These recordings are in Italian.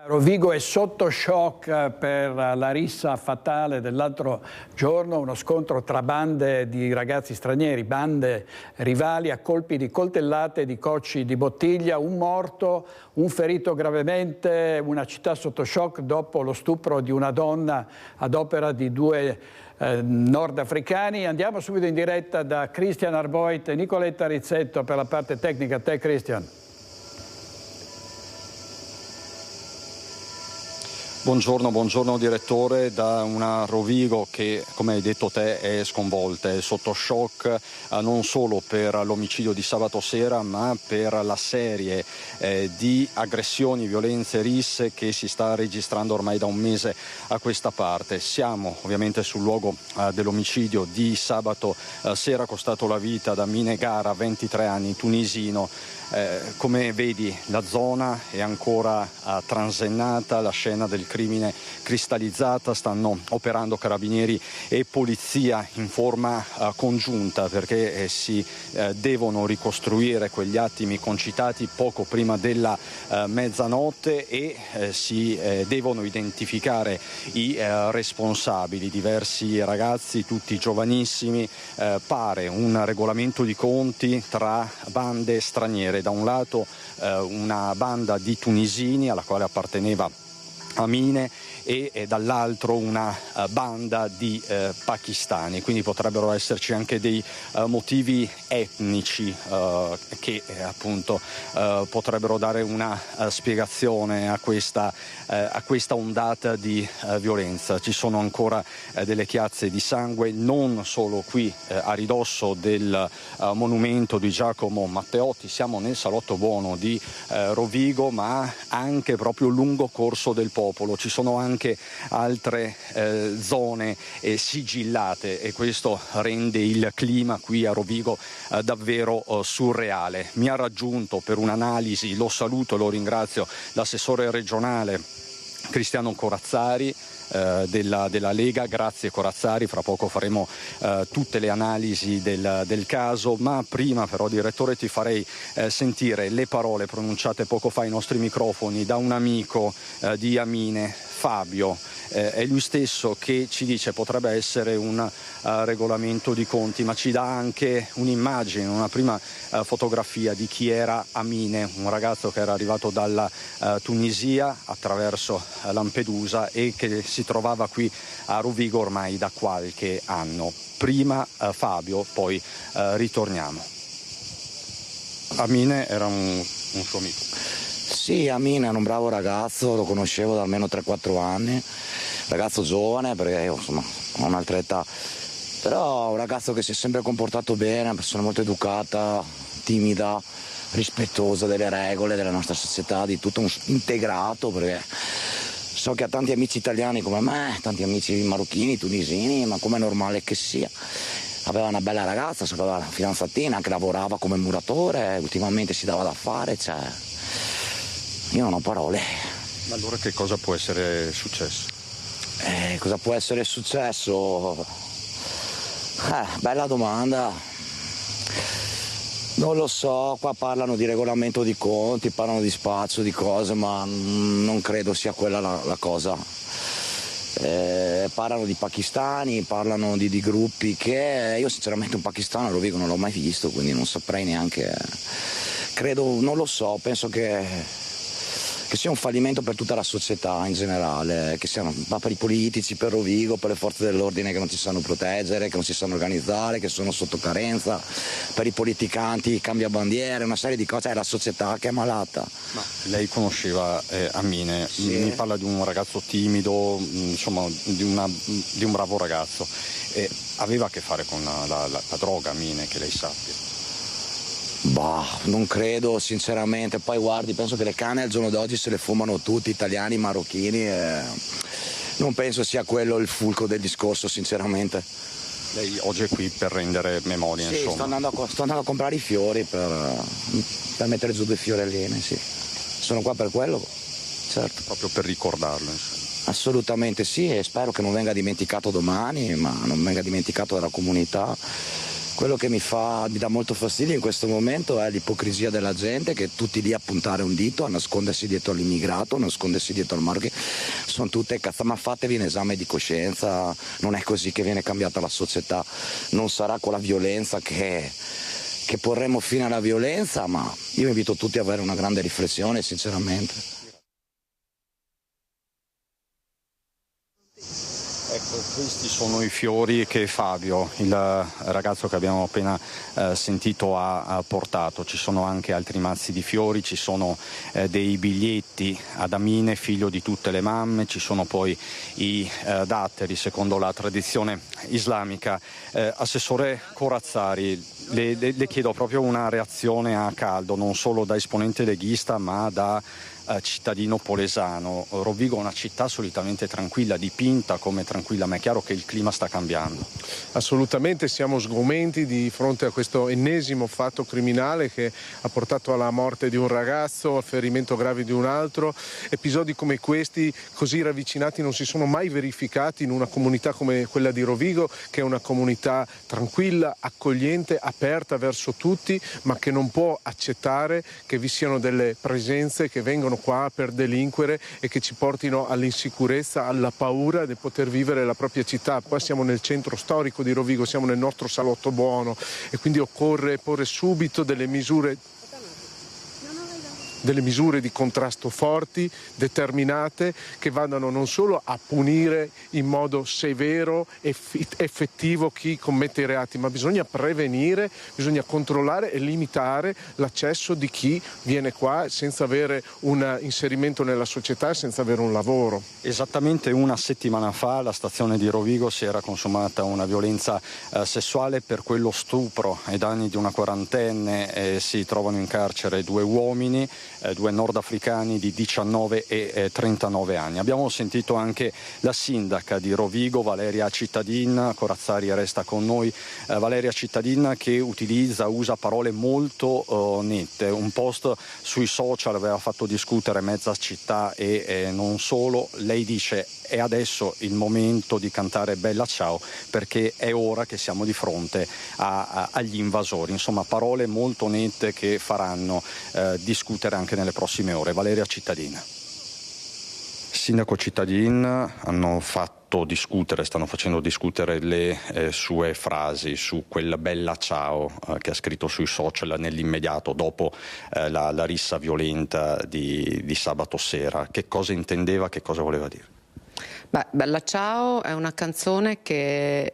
Rovigo è sotto shock per la rissa fatale dell'altro giorno, uno scontro tra bande di ragazzi stranieri, bande rivali a colpi di coltellate, di cocci di bottiglia, un morto, un ferito gravemente, una città sotto shock dopo lo stupro di una donna ad opera di due nordafricani. Andiamo subito in diretta da Christian Arboit e Nicoletta Rizzetto per la parte tecnica. A te, Christian. Buongiorno direttore, da una Rovigo che, come hai detto te, è sconvolta, è sotto shock non solo per l'omicidio di sabato sera, ma per la serie di aggressioni, violenze, risse che si sta registrando ormai da un mese a questa parte. Siamo ovviamente sul luogo dell'omicidio di sabato sera, costato la vita ad Amine Gara, 23 anni, tunisino. Come vedi, la zona è ancora transennata, la scena del crimine cristallizzata, stanno operando carabinieri e polizia in forma congiunta perché si devono ricostruire quegli attimi concitati poco prima della mezzanotte e si devono identificare i responsabili, diversi ragazzi, tutti giovanissimi. Pare un regolamento di conti tra bande straniere. Da un lato una banda di tunisini alla quale apparteneva Amine e dall'altro una banda di pakistani, quindi potrebbero esserci anche dei motivi etnici che appunto potrebbero dare una spiegazione a questa ondata di violenza. Ci sono ancora delle chiazze di sangue non solo qui a ridosso del monumento di Giacomo Matteotti, siamo nel Salotto Buono di Rovigo, ma anche proprio lungo Corso del Popolo. Ci sono anche altre zone sigillate e questo rende il clima qui a Rovigo davvero surreale. Mi ha raggiunto per un'analisi, lo saluto e lo ringrazio, l'assessore regionale Cristiano Corazzari della Lega. Grazie Corazzari, fra poco faremo tutte le analisi del caso, ma prima però, direttore, ti farei sentire le parole pronunciate poco fa ai nostri microfoni da un amico di Amine, Fabio. È lui stesso che ci dice potrebbe essere un regolamento di conti, ma ci dà anche un'immagine, una prima fotografia di chi era Amine, un ragazzo che era arrivato dalla Tunisia attraverso Lampedusa e che si trovava qui a Rovigo ormai da qualche anno. Prima Fabio, poi ritorniamo. Amine era un suo amico. Sì, Amine era un bravo ragazzo, lo conoscevo da almeno 3-4 anni, ragazzo giovane perché io insomma ho un'altra età, però un ragazzo che si è sempre comportato bene, una persona molto educata, timida, rispettosa delle regole della nostra società, di tutto, integrato, perché so che ha tanti amici italiani come me, tanti amici marocchini, tunisini, ma com'è normale che sia. Aveva una bella ragazza, aveva una fidanzatina, anche lavorava come muratore, ultimamente si dava da fare, cioè io non ho parole. Ma allora che cosa può essere successo? Cosa può essere successo? Bella domanda. Non lo so, qua parlano di regolamento di conti, parlano di spazio, di cose, ma non credo sia quella la cosa. Parlano di pakistani, parlano di gruppi che io sinceramente un pakistano lo dico, non l'ho mai visto, quindi non saprei neanche. Credo, non lo so, penso che sia un fallimento per tutta la società in generale, che siano per i politici, per Rovigo, per le forze dell'ordine che non si sanno proteggere, che non si sanno organizzare, che sono sotto carenza, per i politicanti, cambia bandiere, una serie di cose, è la società che è malata. Ma lei conosceva Amine, sì. Mi parla di un ragazzo timido, insomma di un bravo ragazzo, aveva a che fare con la droga, Amine, che lei sappia? Bah, non credo sinceramente, poi guardi, penso che le canne al giorno d'oggi se le fumano tutti, italiani, marocchini, non penso sia quello il fulcro del discorso sinceramente. Lei oggi è qui per rendere memoria, sì, insomma? Sto andando a comprare i fiori per mettere giù 2 fiorellini, sì. Sono qua per quello, certo. Proprio per ricordarlo, insomma. Assolutamente sì, e spero che non venga dimenticato domani, ma non venga dimenticato dalla comunità. Quello che mi dà molto fastidio in questo momento è l'ipocrisia della gente, che tutti lì a puntare un dito, a nascondersi dietro l'immigrato, a nascondersi dietro il marchio. Sono tutte cazzate, ma fatevi un esame di coscienza, non è così che viene cambiata la società, non sarà con la violenza che porremo fine alla violenza, ma io invito tutti a avere una grande riflessione, sinceramente. Ecco, questi sono i fiori che Fabio, il ragazzo che abbiamo appena sentito, ha portato. Ci sono anche altri mazzi di fiori, ci sono dei biglietti ad Amine, figlio di tutte le mamme, ci sono poi i datteri secondo la tradizione islamica. Assessore Corazzari, le chiedo proprio una reazione a caldo, non solo da esponente leghista ma da cittadino polesano. Rovigo è una città solitamente tranquilla, dipinta come tranquilla, ma è chiaro che il clima sta cambiando. Assolutamente, siamo sgomenti di fronte a questo ennesimo fatto criminale che ha portato alla morte di un ragazzo, al ferimento grave di un altro. Episodi come questi, così ravvicinati, non si sono mai verificati in una comunità come quella di Rovigo, che è una comunità tranquilla, accogliente, aperta verso tutti, ma che non può accettare che vi siano delle presenze che vengono qua per delinquere e che ci portino all'insicurezza, alla paura di poter vivere la propria città. Qua siamo nel centro storico di Rovigo, siamo nel nostro salotto buono e quindi occorre porre subito delle misure di contrasto forti, determinate, che vadano non solo a punire in modo severo, effettivo chi commette i reati, ma bisogna prevenire, bisogna controllare e limitare l'accesso di chi viene qua senza avere un inserimento nella società, senza avere un lavoro. Esattamente una settimana fa alla stazione di Rovigo si era consumata una violenza sessuale. Per quello stupro ai danni di una quarantenne si trovano in carcere due uomini, due nordafricani di 19 e 39 anni. Abbiamo sentito anche la sindaca di Rovigo, Valeria Cittadin. Corazzari resta con noi. Valeria Cittadin, che usa parole molto nette. Un post sui social aveva fatto discutere mezza città e non solo. Lei dice: è adesso il momento di cantare Bella Ciao, perché è ora che siamo di fronte agli invasori. Insomma, parole molto nette che faranno discutere anche nelle prossime ore. Valeria Cittadin. Sindaco Cittadin, stanno facendo discutere le sue frasi su quella Bella Ciao che ha scritto sui social nell'immediato dopo la rissa violenta di sabato sera. Che cosa intendeva, che cosa voleva dire? Beh, Bella Ciao è una canzone che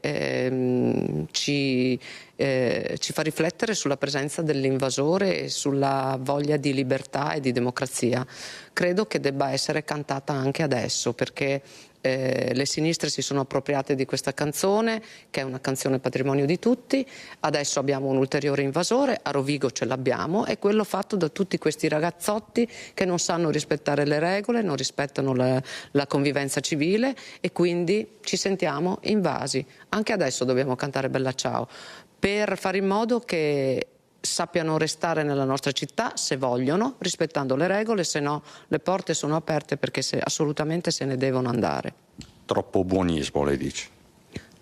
ci fa riflettere sulla presenza dell'invasore e sulla voglia di libertà e di democrazia. Credo che debba essere cantata anche adesso, perché le sinistre si sono appropriate di questa canzone, che è una canzone patrimonio di tutti. Adesso abbiamo un ulteriore invasore, a Rovigo ce l'abbiamo, è quello fatto da tutti questi ragazzotti che non sanno rispettare le regole, non rispettano la convivenza civile e quindi ci sentiamo invasi. Anche adesso dobbiamo cantare Bella Ciao per fare in modo che sappiano restare nella nostra città se vogliono, rispettando le regole, se no le porte sono aperte, perché assolutamente se ne devono andare. Troppo buonismo, lei dice?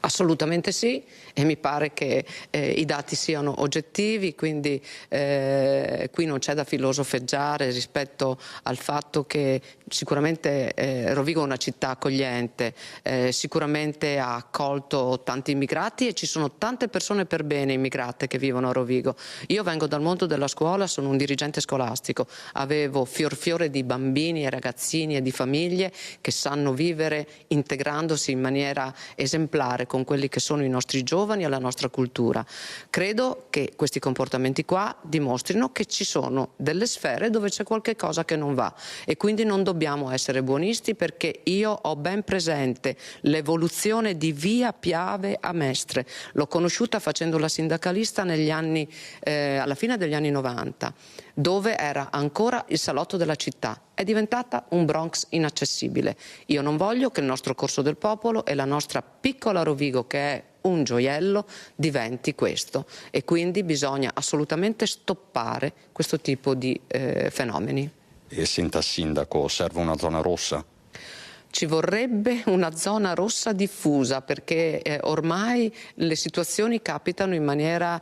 Assolutamente sì, e mi pare che i dati siano oggettivi, quindi qui non c'è da filosofeggiare rispetto al fatto che sicuramente Rovigo è una città accogliente, sicuramente ha accolto tanti immigrati e ci sono tante persone per bene immigrate che vivono a Rovigo. Io vengo dal mondo della scuola, sono un dirigente scolastico, avevo fiore di bambini e ragazzini e di famiglie che sanno vivere integrandosi in maniera esemplare con quelli che sono i nostri giovani e la nostra cultura. Credo che questi comportamenti qua dimostrino che ci sono delle sfere dove c'è qualche cosa che non va e quindi non dobbiamo essere buonisti, perché io ho ben presente l'evoluzione di via Piave a Mestre. L'ho conosciuta facendo la sindacalista negli anni, alla fine degli anni 90, dove era ancora il salotto della città. È diventata un Bronx inaccessibile. Io non voglio che il nostro Corso del Popolo e la nostra piccola Rovigo, che è un gioiello, diventi questo, e quindi bisogna assolutamente stoppare questo tipo di fenomeni. E senta, sindaco, serve una zona rossa? ci vorrebbe una zona rossa diffusa, perché ormai le situazioni capitano in maniera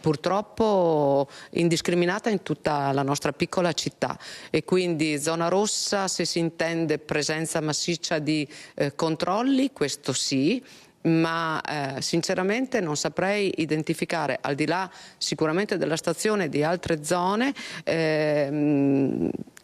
purtroppo indiscriminata in tutta la nostra piccola città, e quindi zona rossa, se si intende presenza massiccia di controlli, questo sì, ma sinceramente non saprei identificare, al di là sicuramente della stazione, di altre zone.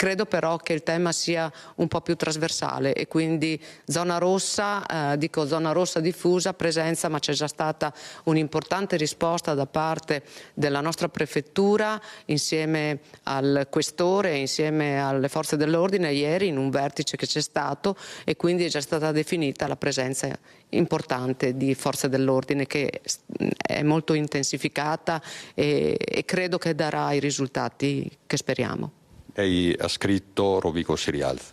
Credo però che il tema sia un po' più trasversale, e quindi zona rossa, dico zona rossa diffusa, presenza, ma c'è già stata un'importante risposta da parte della nostra prefettura insieme al questore, insieme alle forze dell'ordine ieri in un vertice che c'è stato, e quindi è già stata definita la presenza importante di forze dell'ordine, che è molto intensificata e credo che darà i risultati che speriamo. Lei ha scritto Rovigo si rialza.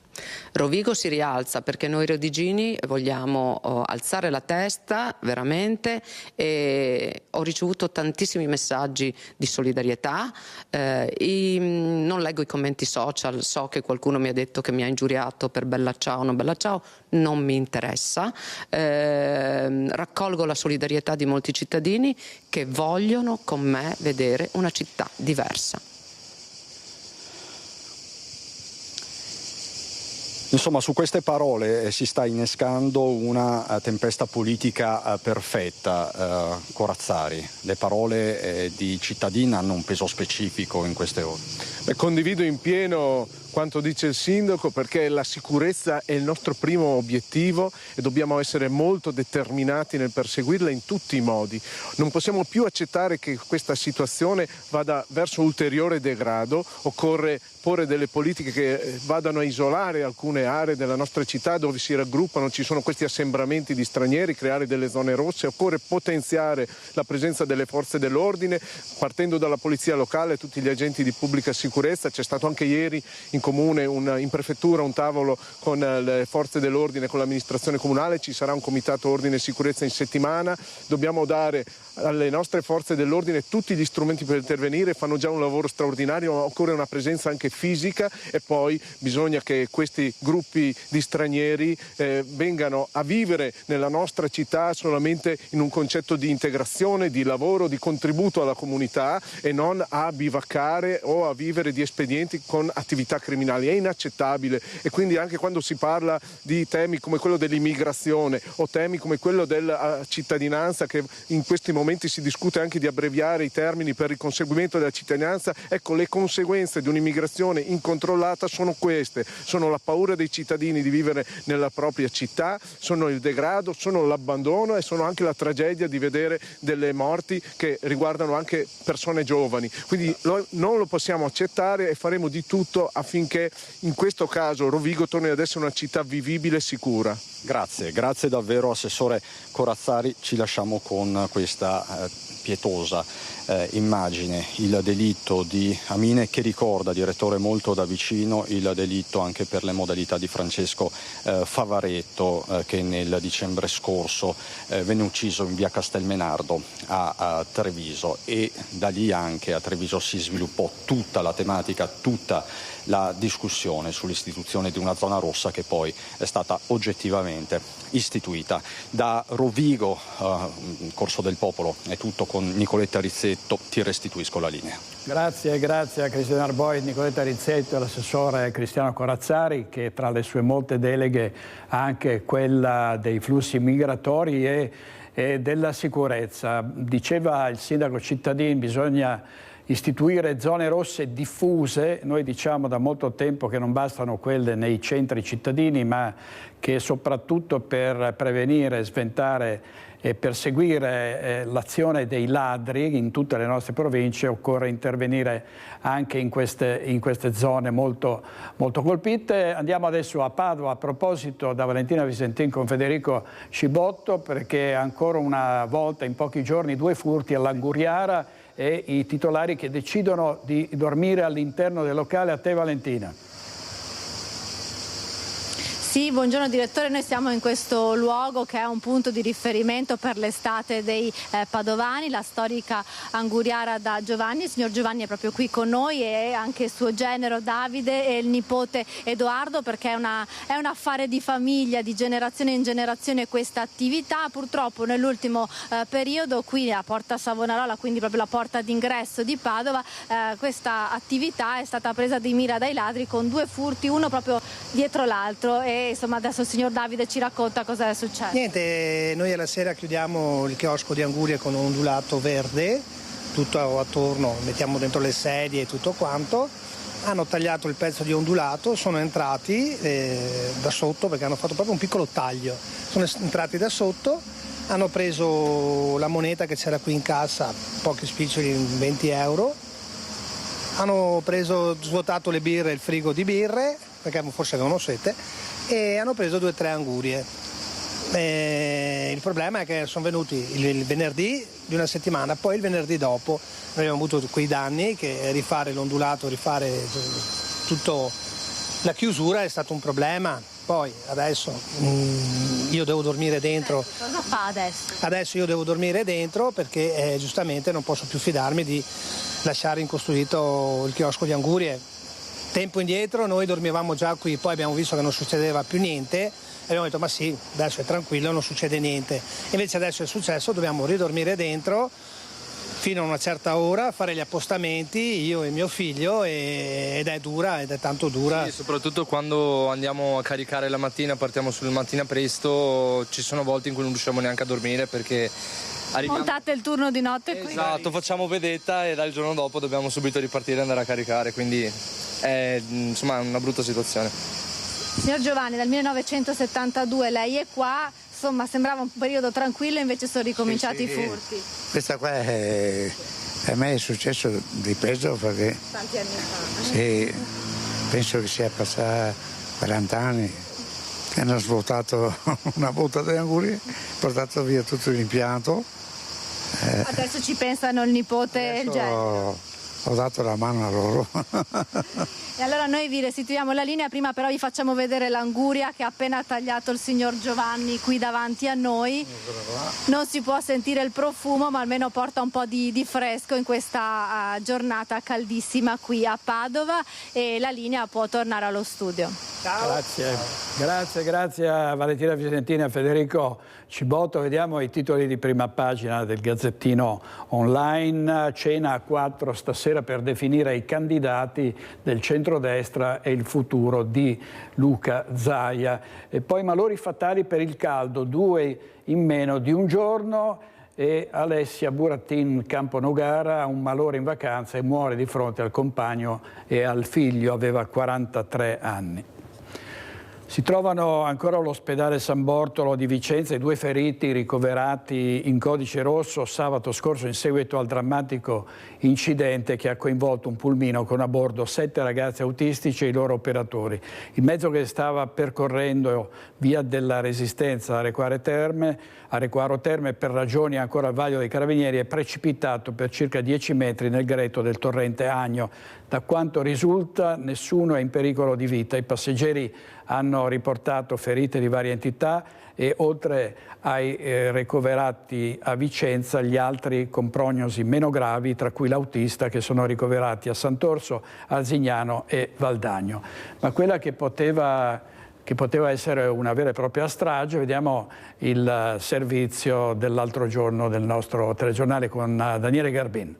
Rovigo si rialza perché noi rodigini vogliamo alzare la testa veramente, e ho ricevuto tantissimi messaggi di solidarietà. Non leggo i commenti social, so che qualcuno mi ha detto che mi ha ingiuriato per bella ciao, non bella ciao, non mi interessa. Raccolgo la solidarietà di molti cittadini che vogliono con me vedere una città diversa. Insomma, su queste parole si sta innescando una tempesta politica perfetta. Corazzari, le parole di cittadini hanno un peso specifico in queste ore. Condivido in pieno quanto dice il sindaco, perché la sicurezza è il nostro primo obiettivo e dobbiamo essere molto determinati nel perseguirla in tutti i modi. Non possiamo più accettare che questa situazione vada verso ulteriore degrado. Occorre porre delle politiche che vadano a isolare alcune aree della nostra città dove si raggruppano, ci sono questi assembramenti di stranieri, creare delle zone rosse. Occorre potenziare la presenza delle forze dell'ordine, partendo dalla polizia locale e tutti gli agenti di pubblica sicurezza. C'è stato anche ieri in comune, in prefettura, un tavolo con le forze dell'ordine, con l'amministrazione comunale. Ci sarà un comitato ordine e sicurezza in settimana. Dobbiamo dare alle nostre forze dell'ordine tutti gli strumenti per intervenire, fanno già un lavoro straordinario, ma occorre una presenza anche fisica, e poi bisogna che questi gruppi di stranieri vengano a vivere nella nostra città solamente in un concetto di integrazione, di lavoro, di contributo alla comunità, e non a bivaccare o a vivere di espedienti con attività criminali. È inaccettabile, e quindi anche quando si parla di temi come quello dell'immigrazione o temi come quello della cittadinanza, che in questi momenti si discute anche di abbreviare i termini per il conseguimento della cittadinanza, ecco, le conseguenze di un'immigrazione incontrollata sono queste: sono la paura dei cittadini di vivere nella propria città, sono il degrado, sono l'abbandono, e sono anche la tragedia di vedere delle morti che riguardano anche persone giovani. Quindi non lo possiamo accettare, e faremo di tutto affinché in questo caso Rovigo torni ad essere una città vivibile e sicura. Grazie davvero Assessore Corazzari, ci lasciamo con questa pietosa immagine, il delitto di Amine, che ricorda, direttore, molto da vicino il delitto anche per le modalità di Francesco Favaretto, che nel dicembre scorso venne ucciso in via Castelmenardo a Treviso, e da lì anche a Treviso si sviluppò tutta la tematica, tutta la discussione sull'istituzione di una zona rossa, che poi è stata oggettivamente istituita. Da Rovigo, Corso del Popolo, è tutto. Con Nicoletta Rizzetto ti restituisco la linea. Grazie a Cristiano Arboit, Nicoletta Rizzetto e l'assessore Cristiano Corazzari, che tra le sue molte deleghe ha anche quella dei flussi migratori e della sicurezza. Diceva il sindaco Cittadin, bisogna istituire zone rosse diffuse. Noi diciamo da molto tempo che non bastano quelle nei centri cittadini, ma che soprattutto per prevenire, sventare e perseguire l'azione dei ladri in tutte le nostre province occorre intervenire anche in queste zone molto, molto colpite. Andiamo adesso a Padova, a proposito, da Valentina Visentin con Federico Scibotto, perché ancora una volta in pochi giorni 2 furti all'Anguriara e i titolari che decidono di dormire all'interno del locale. A te Valentina. Sì, buongiorno direttore, noi siamo in questo luogo che è un punto di riferimento per l'estate dei padovani, la storica anguriara da Giovanni. Il signor Giovanni è proprio qui con noi e anche il suo genero Davide e il nipote Edoardo, perché è un affare di famiglia, di generazione in generazione questa attività. Purtroppo nell'ultimo periodo qui a Porta Savonarola, quindi proprio la porta d'ingresso di Padova, questa attività è stata presa di mira dai ladri con 2 furti, uno proprio dietro l'altro. E insomma adesso il signor Davide ci racconta cosa è successo. Niente, noi alla sera chiudiamo il chiosco di Angurie con un ondulato verde, tutto attorno, mettiamo dentro le sedie e tutto quanto. Hanno tagliato il pezzo di ondulato, sono entrati da sotto perché hanno fatto proprio un piccolo taglio. Sono entrati da sotto, hanno preso la moneta che c'era qui in cassa, pochi spiccioli, 20 euro. Hanno svuotato le birre, il frigo di birre, perché forse avevano sete, e hanno preso 2 o 3 angurie. Il problema è che sono venuti il venerdì di una settimana, poi il venerdì dopo noi abbiamo avuto quei danni che rifare l'ondulato, rifare tutto, la chiusura è stato un problema. Poi adesso io devo dormire dentro. Cosa fa adesso? Adesso io devo dormire dentro perché giustamente non posso più fidarmi di lasciare incostruito il chiosco di Angurie. Tempo indietro noi dormivamo già qui, poi abbiamo visto che non succedeva più niente e abbiamo detto ma sì, adesso è tranquillo, non succede niente. Invece adesso è successo, dobbiamo ridormire dentro fino a una certa ora, fare gli appostamenti, io e mio figlio, ed è dura, ed è tanto dura. Sì, soprattutto quando andiamo a caricare la mattina, partiamo sulla mattina presto, ci sono volte in cui non riusciamo neanche a dormire perché montate il turno di notte qui? Esatto, facciamo vedetta e dal giorno dopo dobbiamo subito ripartire e andare a caricare, quindi è insomma una brutta situazione. Signor Giovanni, dal 1972 lei è qua, insomma sembrava un periodo tranquillo, invece sono ricominciati i furti. Questa qua a me è successo di peggio perché Tanti anni fa. sì, penso che sia passata 40 anni che hanno svuotato una botta di angurie, portato via tutto l'impianto. Adesso ci pensano il nipote e il genero. Ho dato la mano a loro. E allora noi vi restituiamo la linea, prima però vi facciamo vedere l'anguria che ha appena tagliato il signor Giovanni qui davanti a noi. Non si può sentire il profumo, ma almeno porta un po' di fresco in questa giornata caldissima qui a Padova, e la linea può tornare allo studio. Ciao. Grazie a Valentina Vicentina e a Federico Cibotto. Vediamo i titoli di prima pagina del Gazzettino Online. Cena a 4 stasera per definire i candidati del centrodestra e il futuro di Luca Zaia. E poi malori fatali per il caldo, 2 in meno di un giorno. E Alessia Burattin Camponogara ha un malore in vacanza e muore di fronte al compagno e al figlio, aveva 43 anni. Si trovano ancora all'ospedale San Bortolo di Vicenza i 2 feriti ricoverati in codice rosso sabato scorso in seguito al drammatico incidente che ha coinvolto un pulmino con a bordo 7 ragazzi autistici e i loro operatori. Il mezzo che stava percorrendo via della Resistenza a Requaro Terme per ragioni ancora al vaglio dei Carabinieri è precipitato per circa 10 metri nel greto del torrente Agno. Da quanto risulta nessuno è in pericolo di vita. I passeggeri hanno riportato ferite di varia entità e oltre ai ricoverati a Vicenza gli altri con prognosi meno gravi, tra cui l'autista, che sono ricoverati a Sant'Orso, Arzignano e Valdagno. Ma quella che poteva essere una vera e propria strage, vediamo il servizio dell'altro giorno del nostro telegiornale con Daniele Garbin.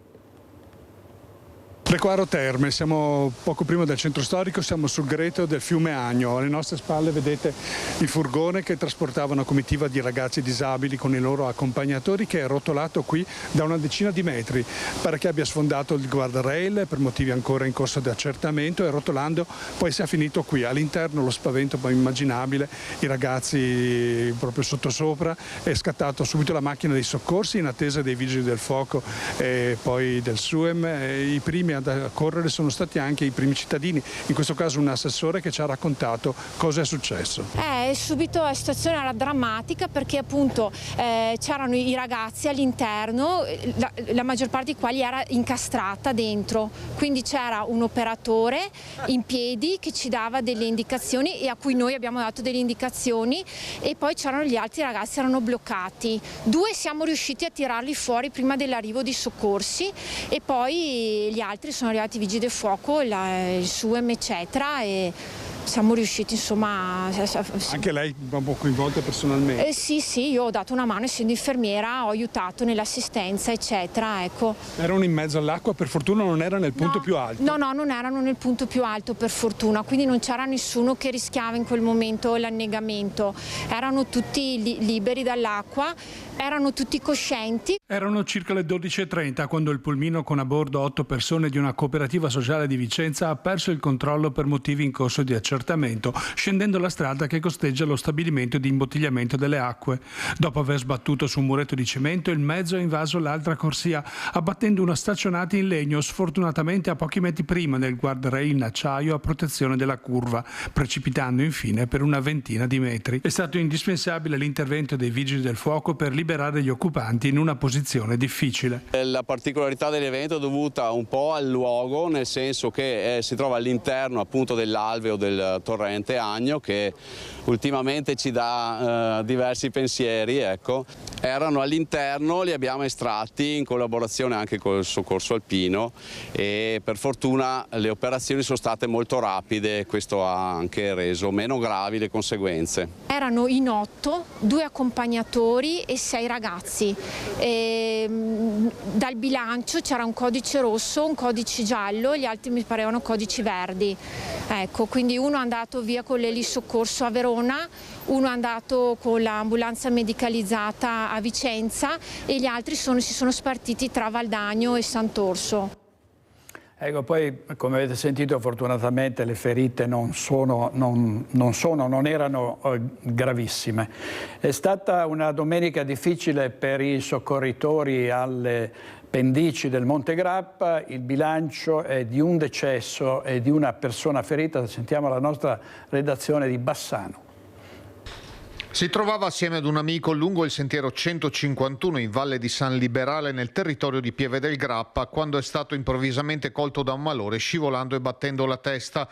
Requaro Terme, siamo poco prima del centro storico, siamo sul greto del fiume Agno. Alle nostre spalle vedete il furgone che trasportava una comitiva di ragazzi disabili con i loro accompagnatori, che è rotolato qui da una decina di metri. Pare che abbia sfondato il guardrail per motivi ancora in corso di accertamento e rotolando poi sia finito qui. All'interno lo spavento poi immaginabile, i ragazzi proprio sottosopra, è scattato subito la macchina dei soccorsi in attesa dei vigili del fuoco e poi del SUEM. I primi a correre sono stati anche i primi cittadini, in questo caso un assessore che ci ha raccontato cosa è successo. Subito la situazione era drammatica perché appunto c'erano i ragazzi all'interno, la maggior parte dei quali era incastrata dentro, quindi c'era un operatore in piedi che ci dava delle indicazioni e a cui noi abbiamo dato delle indicazioni, e poi c'erano gli altri ragazzi, erano bloccati. 2 siamo riusciti a tirarli fuori prima dell'arrivo di soccorsi e poi gli altri sono arrivati i vigili del fuoco, il SUEM eccetera, e siamo riusciti insomma. Anche lei un po' coinvolta personalmente? Sì, io ho dato una mano, essendo infermiera ho aiutato nell'assistenza eccetera, ecco. Erano in mezzo all'acqua, per fortuna non era nel punto più alto? No, non erano nel punto più alto per fortuna, quindi non c'era nessuno che rischiava in quel momento l'annegamento, erano tutti liberi dall'acqua, erano tutti coscienti. Erano circa le 12:30 quando il pulmino con a bordo 8 persone di una cooperativa sociale di Vicenza ha perso il controllo per motivi in corso di accertamento, scendendo la strada che costeggia lo stabilimento di imbottigliamento delle acque. Dopo aver sbattuto su un muretto di cemento, il mezzo ha invaso l'altra corsia, abbattendo una staccionata in legno, sfortunatamente a pochi metri prima del guardrail in acciaio a protezione della curva, precipitando infine per una ventina di metri. È stato indispensabile l'intervento dei vigili del fuoco per liberare gli occupanti in una posizione difficile. La particolarità dell'evento è dovuta un po' al luogo, nel senso che si trova all'interno appunto dell'alveo del torrente Agno, che ultimamente ci dà diversi pensieri, ecco. Erano all'interno, li abbiamo estratti in collaborazione anche col soccorso alpino e per fortuna le operazioni sono state molto rapide, questo ha anche reso meno gravi le conseguenze. Erano in 8, 2 accompagnatori e 6 ragazzi. Dal bilancio c'era un codice rosso, un codice giallo, gli altri mi parevano codici verdi. Ecco, quindi uno è andato via con l'elisoccorso a Verona, uno è andato con l'ambulanza medicalizzata a Vicenza e gli altri si sono spartiti tra Valdagno e Sant'Orso. Ecco, poi come avete sentito fortunatamente le ferite non erano gravissime. È stata una domenica difficile per i soccorritori alle pendici del Monte Grappa, il bilancio è di un decesso e di una persona ferita. Sentiamo la nostra redazione di Bassano. Si trovava assieme ad un amico lungo il sentiero 151 in Valle di San Liberale nel territorio di Pieve del Grappa quando è stato improvvisamente colto da un malore scivolando e battendo la testa.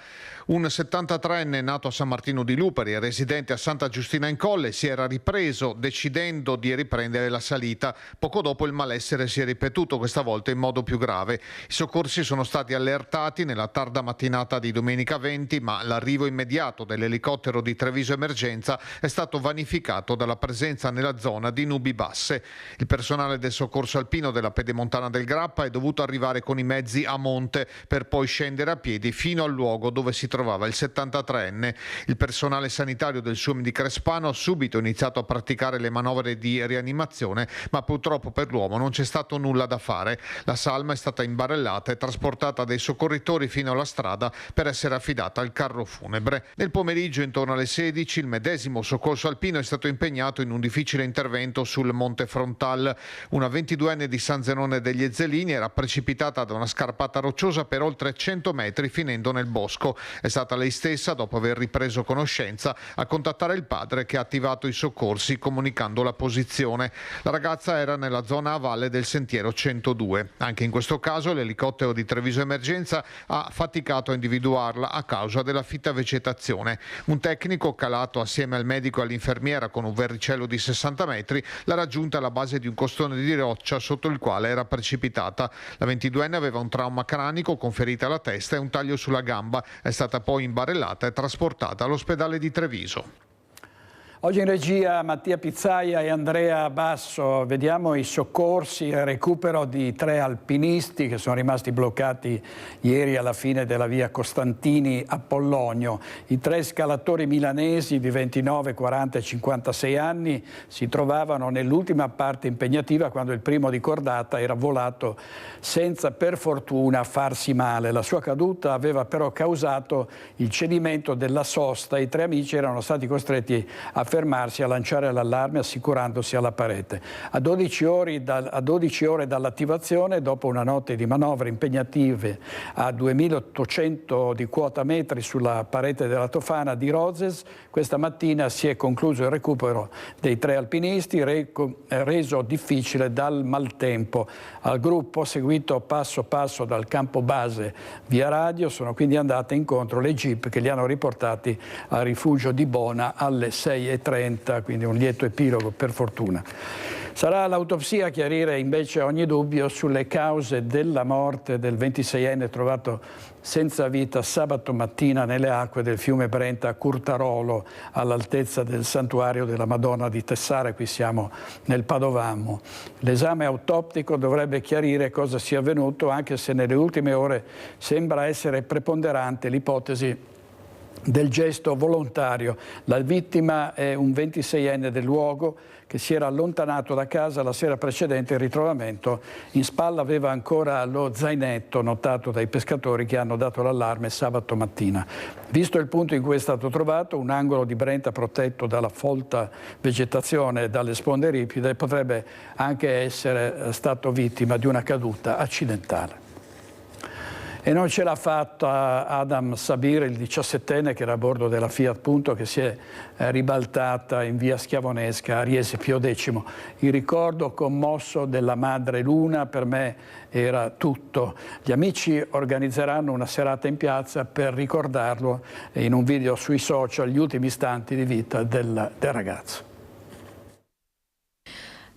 Un 73enne nato a San Martino di Luperi e residente a Santa Giustina in Colle si era ripreso decidendo di riprendere la salita. Poco dopo il malessere si è ripetuto, questa volta in modo più grave. I soccorsi sono stati allertati nella tarda mattinata di domenica 20, ma l'arrivo immediato dell'elicottero di Treviso Emergenza è stato vanificato dalla presenza nella zona di nubi basse. Il personale del soccorso alpino della Pedemontana del Grappa è dovuto arrivare con i mezzi a monte per poi scendere a piedi fino al luogo dove si trovava il 73enne. Il personale sanitario del SUEM di Crespano ha subito iniziato a praticare le manovre di rianimazione, ma purtroppo per l'uomo non c'è stato nulla da fare. La salma è stata imbarellata e trasportata dai soccorritori fino alla strada per essere affidata al carro funebre. Nel pomeriggio, intorno alle 16, il medesimo soccorso alpino è stato impegnato in un difficile intervento sul Monte Frontal. Una 22enne di San Zenone degli Ezzelini era precipitata da una scarpata rocciosa per oltre 100 metri finendo nel bosco. È stata lei stessa, dopo aver ripreso conoscenza, a contattare il padre che ha attivato i soccorsi comunicando la posizione. La ragazza era nella zona a valle del sentiero 102. Anche in questo caso l'elicottero di Treviso Emergenza ha faticato a individuarla a causa della fitta vegetazione. Un tecnico calato assieme al medico e all'infermiera con un verricello di 60 metri l'ha raggiunta alla base di un costone di roccia sotto il quale era precipitata. La 22enne aveva un trauma cranico con ferita alla testa e un taglio sulla gamba. È stata poi imbarellata e trasportata all'ospedale di Treviso. Oggi in regia Mattia Pizzaia e Andrea Basso. Vediamo i soccorsi e il recupero di 3 alpinisti che sono rimasti bloccati ieri alla fine della via Costantini a Pollogno. I 3 scalatori milanesi di 29, 40 e 56 anni si trovavano nell'ultima parte impegnativa quando il primo di cordata era volato senza per fortuna farsi male. La sua caduta aveva però causato il cedimento della sosta. I 3 amici erano stati costretti a fermarsi a lanciare l'allarme assicurandosi alla parete. A 12 ore dall'attivazione, dopo una notte di manovre impegnative a 2800 di quota metri sulla parete della Tofana di Rozes, questa mattina si è concluso il recupero dei 3 alpinisti, reso difficile dal maltempo. Al gruppo, seguito passo passo dal campo base via radio, sono quindi andate incontro le jeep che li hanno riportati al rifugio di Bona alle 6:30, quindi un lieto epilogo per fortuna. Sarà l'autopsia a chiarire invece ogni dubbio sulle cause della morte del 26enne trovato senza vita sabato mattina nelle acque del fiume Brenta a Curtarolo, all'altezza del santuario della Madonna di Tessara. Qui siamo nel Padovamo. L'esame autoptico dovrebbe chiarire cosa sia avvenuto, anche se nelle ultime ore sembra essere preponderante l'ipotesi del gesto volontario. La vittima è un 26enne del luogo che si era allontanato da casa la sera precedente il ritrovamento. In spalla aveva ancora lo zainetto notato dai pescatori che hanno dato l'allarme sabato mattina. Visto il punto in cui è stato trovato, un angolo di Brenta protetto dalla folta vegetazione e dalle sponde ripide, potrebbe anche essere stato vittima di una caduta accidentale. E non ce l'ha fatta Adam Sabir, il 17enne che era a bordo della Fiat Punto, che si è ribaltata in via Schiavonesca a Riese Pio X. Il ricordo commosso della madre Luna per me era tutto. Gli amici organizzeranno una serata in piazza per ricordarlo, in un video sui social, gli ultimi istanti di vita del ragazzo.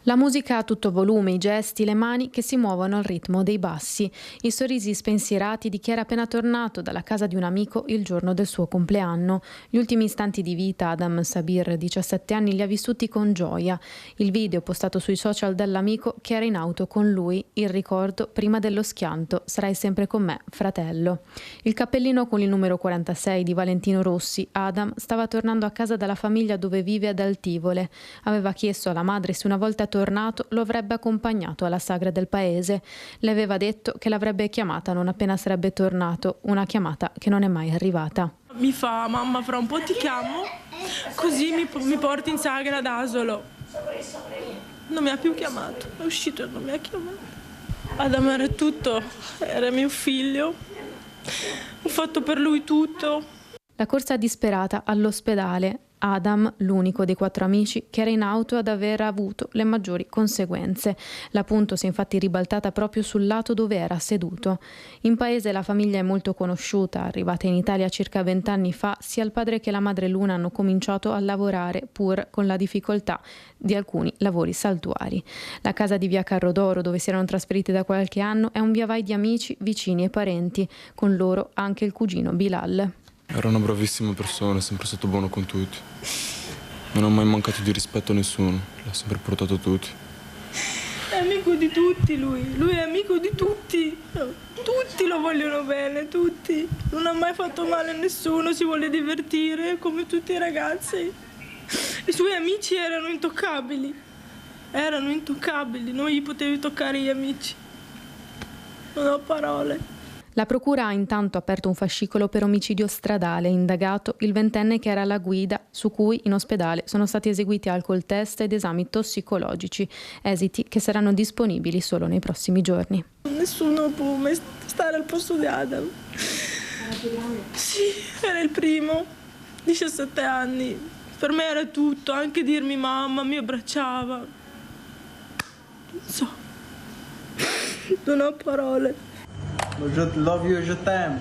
La musica a tutto volume, i gesti, le mani che si muovono al ritmo dei bassi, i sorrisi spensierati di chi era appena tornato dalla casa di un amico il giorno del suo compleanno. Gli ultimi istanti di vita Adam Sabir, 17 anni, li ha vissuti con gioia. Il video postato sui social dell'amico che era in auto con lui, il ricordo prima dello schianto, sarai sempre con me, fratello. Il cappellino con il numero 46 di Valentino Rossi, Adam stava tornando a casa dalla famiglia dove vive ad Altivole. Aveva chiesto alla madre se una volta tornato lo avrebbe accompagnato alla sagra del paese. Le aveva detto che l'avrebbe chiamata non appena sarebbe tornato, una chiamata che non è mai arrivata. Mi fa: mamma, fra un po' ti chiamo, così mi porti in sagra ad Asolo. Non mi ha più chiamato, è uscito e non mi ha chiamato. Adam era tutto, era mio figlio, ho fatto per lui tutto. La corsa disperata all'ospedale. Adam, l'unico dei 4 amici che era in auto ad aver avuto le maggiori conseguenze. La Punto si è infatti ribaltata proprio sul lato dove era seduto. In paese la famiglia è molto conosciuta. Arrivata in Italia circa 20 anni fa, sia il padre che la madre Luna hanno cominciato a lavorare, pur con la difficoltà di alcuni lavori saltuari. La casa di via Carrodoro, dove si erano trasferiti da qualche anno, è un via vai di amici, vicini e parenti. Con loro anche il cugino Bilal. Era una bravissima persona, è sempre stato buono con tutti. Non ha mai mancato di rispetto a nessuno, l'ha sempre portato a tutti. È amico di tutti lui è amico di tutti. Tutti lo vogliono bene, tutti. Non ha mai fatto male a nessuno, si vuole divertire come tutti i ragazzi. I suoi amici erano intoccabili, non gli potevi toccare gli amici. Non ho parole. La procura ha intanto aperto un fascicolo per omicidio stradale, indagato il 20enne che era alla guida, su cui in ospedale sono stati eseguiti alcol test ed esami tossicologici, esiti che saranno disponibili solo nei prossimi giorni. Nessuno può mai stare al posto di Adam. Sì, era il primo, 17 anni, per me era tutto, anche dirmi mamma, mi abbracciava. Non so, non ho parole. Love you, je t'aime.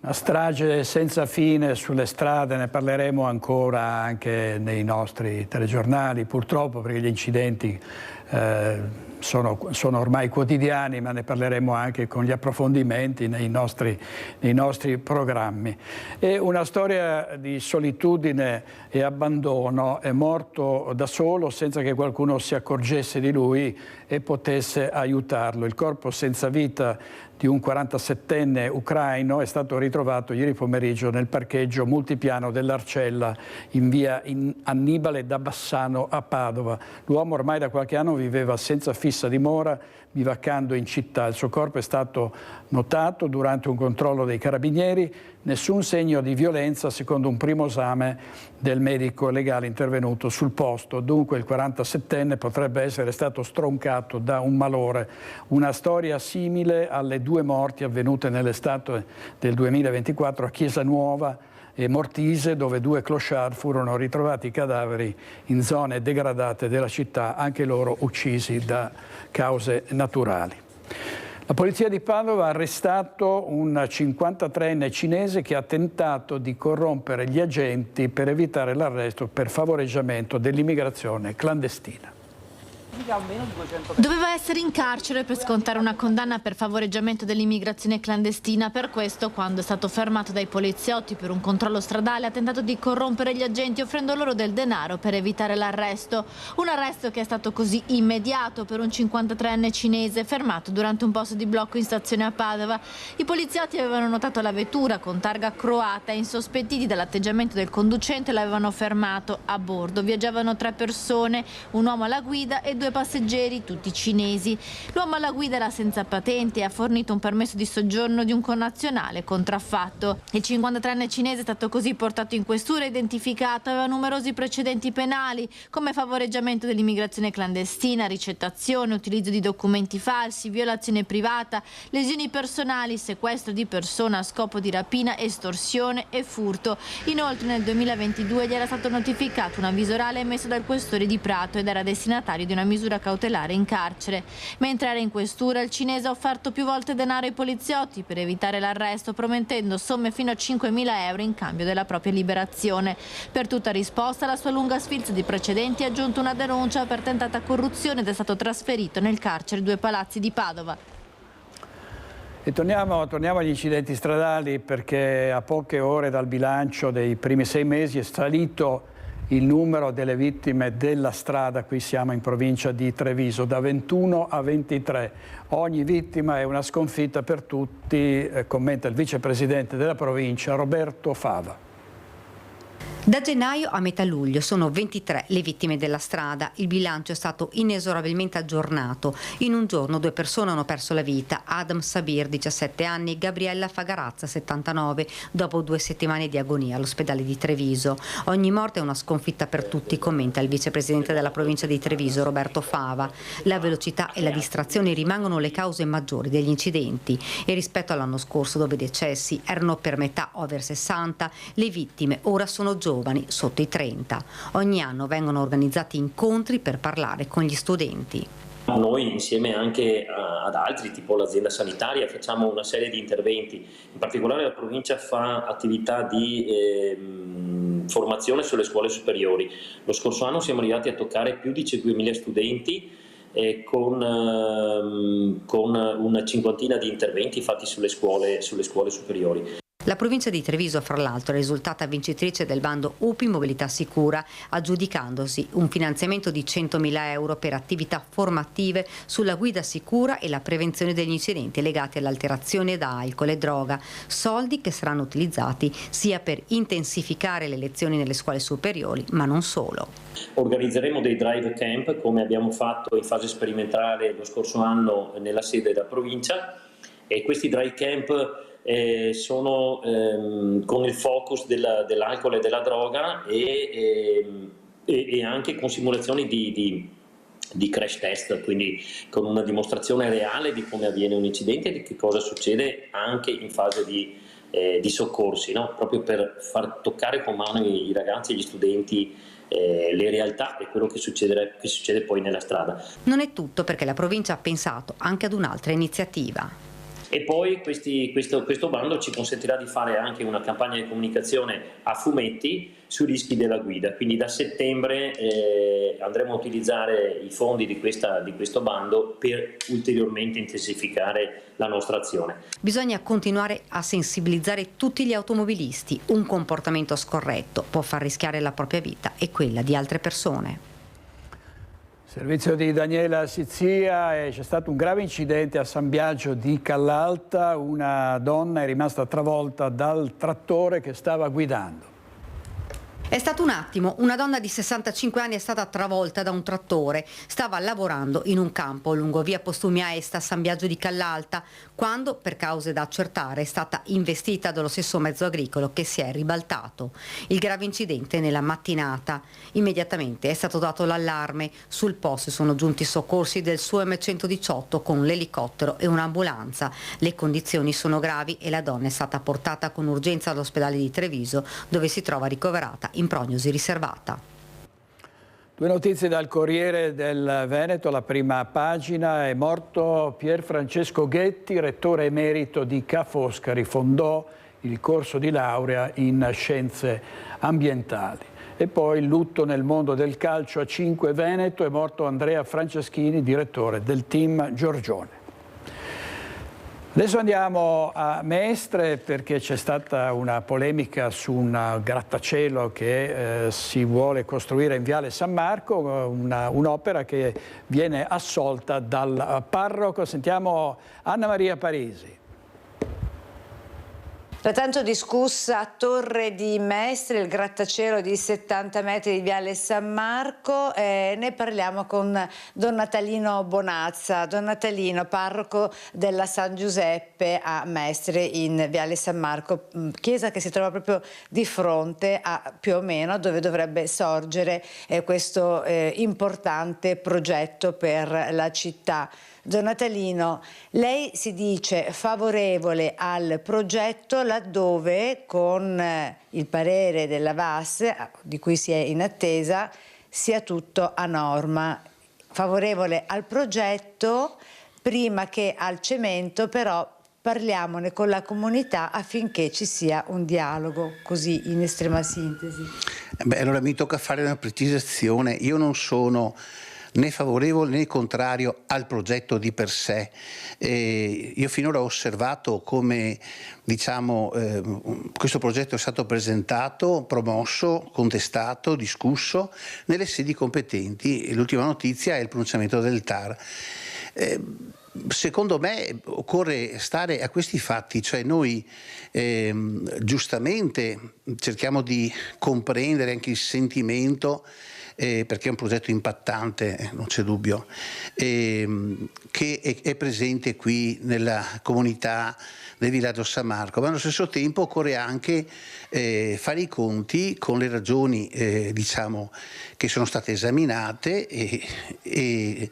Una strage senza fine sulle strade, ne parleremo ancora anche nei nostri telegiornali, purtroppo, perché gli incidenti sono ormai quotidiani, ma ne parleremo anche con gli approfondimenti nei nostri programmi. È una storia di solitudine e abbandono. È morto da solo senza che qualcuno si accorgesse di lui e potesse aiutarlo. Il corpo senza vita di un 47enne ucraino è stato ritrovato ieri pomeriggio nel parcheggio multipiano dell'Arcella in via Annibale da Bassano a Padova. L'uomo ormai da qualche anno viveva senza fissa dimora, bivaccando in città. Il suo corpo è stato notato durante un controllo dei carabinieri, nessun segno di violenza secondo un primo esame del medico legale intervenuto sul posto. Dunque il 47enne potrebbe essere stato stroncato da un malore. Una storia simile alle 2 morti avvenute nell'estate del 2024 a Chiesa Nuova e Mortise, dove 2 clochard furono ritrovati cadaveri in zone degradate della città, anche loro uccisi da cause naturali. La polizia di Padova ha arrestato un 53enne cinese che ha tentato di corrompere gli agenti per evitare l'arresto per favoreggiamento dell'immigrazione clandestina. Doveva essere in carcere per scontare una condanna per favoreggiamento dell'immigrazione clandestina. Per questo, quando è stato fermato dai poliziotti per un controllo stradale, ha tentato di corrompere gli agenti offrendo loro del denaro per evitare l'arresto. Un arresto che è stato così immediato per un 53enne cinese fermato durante un posto di blocco in stazione a Padova. I poliziotti avevano notato la vettura con targa croata e, insospettiti dall'atteggiamento del conducente, l'avevano fermato. A bordo viaggiavano 3 persone, un uomo alla guida e 2 passeggeri, tutti cinesi. L'uomo alla guida era senza patente e ha fornito un permesso di soggiorno di un connazionale contraffatto. Il 53enne cinese è stato così portato in questura e identificato. Aveva numerosi precedenti penali come favoreggiamento dell'immigrazione clandestina, ricettazione, utilizzo di documenti falsi, violazione privata, lesioni personali, sequestro di persona a scopo di rapina, estorsione e furto. Inoltre nel 2022 gli era stato notificato un avviso orale emesso dal questore di Prato ed era destinatario di una misura cautelare in carcere. Mentre era in questura, il cinese ha offerto più volte denaro ai poliziotti per evitare l'arresto, promettendo somme fino a 5.000 euro in cambio della propria liberazione. Per tutta risposta alla sua lunga sfilza di precedenti ha aggiunto una denuncia per tentata corruzione ed è stato trasferito nel carcere 2 Palazzi di Padova. E torniamo agli incidenti stradali, perché a poche ore dal bilancio dei primi 6 mesi è salito il numero delle vittime della strada. Qui siamo in provincia di Treviso, da 21 a 23. Ogni vittima è una sconfitta per tutti, commenta il vicepresidente della provincia Roberto Fava. Da gennaio a metà luglio sono 23 le vittime della strada. Il bilancio è stato inesorabilmente aggiornato. In un giorno 2 persone hanno perso la vita: Adam Sabir, 17 anni, e Gabriella Fagarazza, 79, dopo 2 settimane di agonia all'ospedale di Treviso. Ogni morte è una sconfitta per tutti, commenta il vicepresidente della provincia di Treviso Roberto Fava. La velocità e la distrazione rimangono le cause maggiori degli incidenti e rispetto all'anno scorso, dove i decessi erano per metà over 60, le vittime ora sono giovani sotto i 30. Ogni anno vengono organizzati incontri per parlare con gli studenti. Noi, insieme anche ad altri, tipo l'azienda sanitaria, facciamo una serie di interventi. In particolare la provincia fa attività di formazione sulle scuole superiori. Lo scorso anno siamo arrivati a toccare più di 5.000 studenti con una cinquantina di interventi fatti sulle scuole superiori. La provincia di Treviso, fra l'altro, è risultata vincitrice del bando UPI Mobilità Sicura, aggiudicandosi un finanziamento di 100.000 euro per attività formative sulla guida sicura e la prevenzione degli incidenti legati all'alterazione da alcol e droga, soldi che saranno utilizzati sia per intensificare le lezioni nelle scuole superiori, ma non solo. Organizzeremo dei drive camp, come abbiamo fatto in fase sperimentale lo scorso anno nella sede della provincia, e questi drive camp sono con il focus dell'alcol e della droga e anche con simulazioni di crash test, quindi con una dimostrazione reale di come avviene un incidente e di che cosa succede anche in fase di soccorsi, no? Proprio per far toccare con mano i ragazzi e gli studenti le realtà e quello che succede poi nella strada. Non è tutto, perché la provincia ha pensato anche ad un'altra iniziativa. E poi questo bando ci consentirà di fare anche una campagna di comunicazione a fumetti sui rischi della guida, quindi da settembre andremo a utilizzare i fondi di questo bando per ulteriormente intensificare la nostra azione. Bisogna continuare a sensibilizzare tutti gli automobilisti. Un comportamento scorretto può far rischiare la propria vita e quella di altre persone. Servizio di Daniela Sizia, e c'è stato un grave incidente a San Biagio di Callalta. Una donna è rimasta travolta dal trattore che stava guidando. È stato un attimo, una donna di 65 anni è stata travolta da un trattore. Stava lavorando in un campo lungo via Postumia Est a San Biagio di Callalta, quando, per cause da accertare, è stata investita dallo stesso mezzo agricolo che si è ribaltato. Il grave incidente nella mattinata. Immediatamente è stato dato l'allarme. Sul posto sono giunti i soccorsi del SUEM 118 con l'elicottero e un'ambulanza. Le condizioni sono gravi e la donna è stata portata con urgenza all'ospedale di Treviso, dove si trova ricoverata in prognosi riservata. Due notizie dal Corriere del Veneto, la prima pagina. È morto Pier Francesco Ghetti, rettore emerito di Ca' Foscari, fondò il corso di laurea in scienze ambientali. E poi il lutto nel mondo del calcio a 5 Veneto, è morto Andrea Franceschini, direttore del team Giorgione. Adesso andiamo a Mestre, perché c'è stata una polemica su un grattacielo che si vuole costruire in Viale San Marco, un'opera che viene assolta dal parroco. Sentiamo Anna Maria Parisi. La tanto discussa Torre di Mestre, il grattacielo di 70 metri di Viale San Marco, ne parliamo con Don Natalino Bonazza. Don Natalino, parroco della San Giuseppe a Mestre in Viale San Marco, chiesa che si trova proprio di fronte a più o meno dove dovrebbe sorgere questo importante progetto per la città. Don Natalino, lei si dice favorevole al progetto laddove con il parere della VAS, di cui si è in attesa, sia tutto a norma. Favorevole al progetto prima che al cemento, però parliamone con la comunità affinché ci sia un dialogo, così in estrema sintesi. Beh, allora mi tocca fare una precisazione. Io non sono né favorevole né contrario al progetto di per sé. Io finora ho osservato come, diciamo, questo progetto è stato presentato, promosso, contestato, discusso nelle sedi competenti. L'ultima notizia è il pronunciamento del TAR. Secondo me occorre stare a questi fatti, cioè noi giustamente cerchiamo di comprendere anche il sentimento, perché è un progetto impattante, non c'è dubbio, che è presente qui nella comunità del villaggio San Marco, ma allo stesso tempo occorre anche fare i conti con le ragioni diciamo, che sono state esaminate e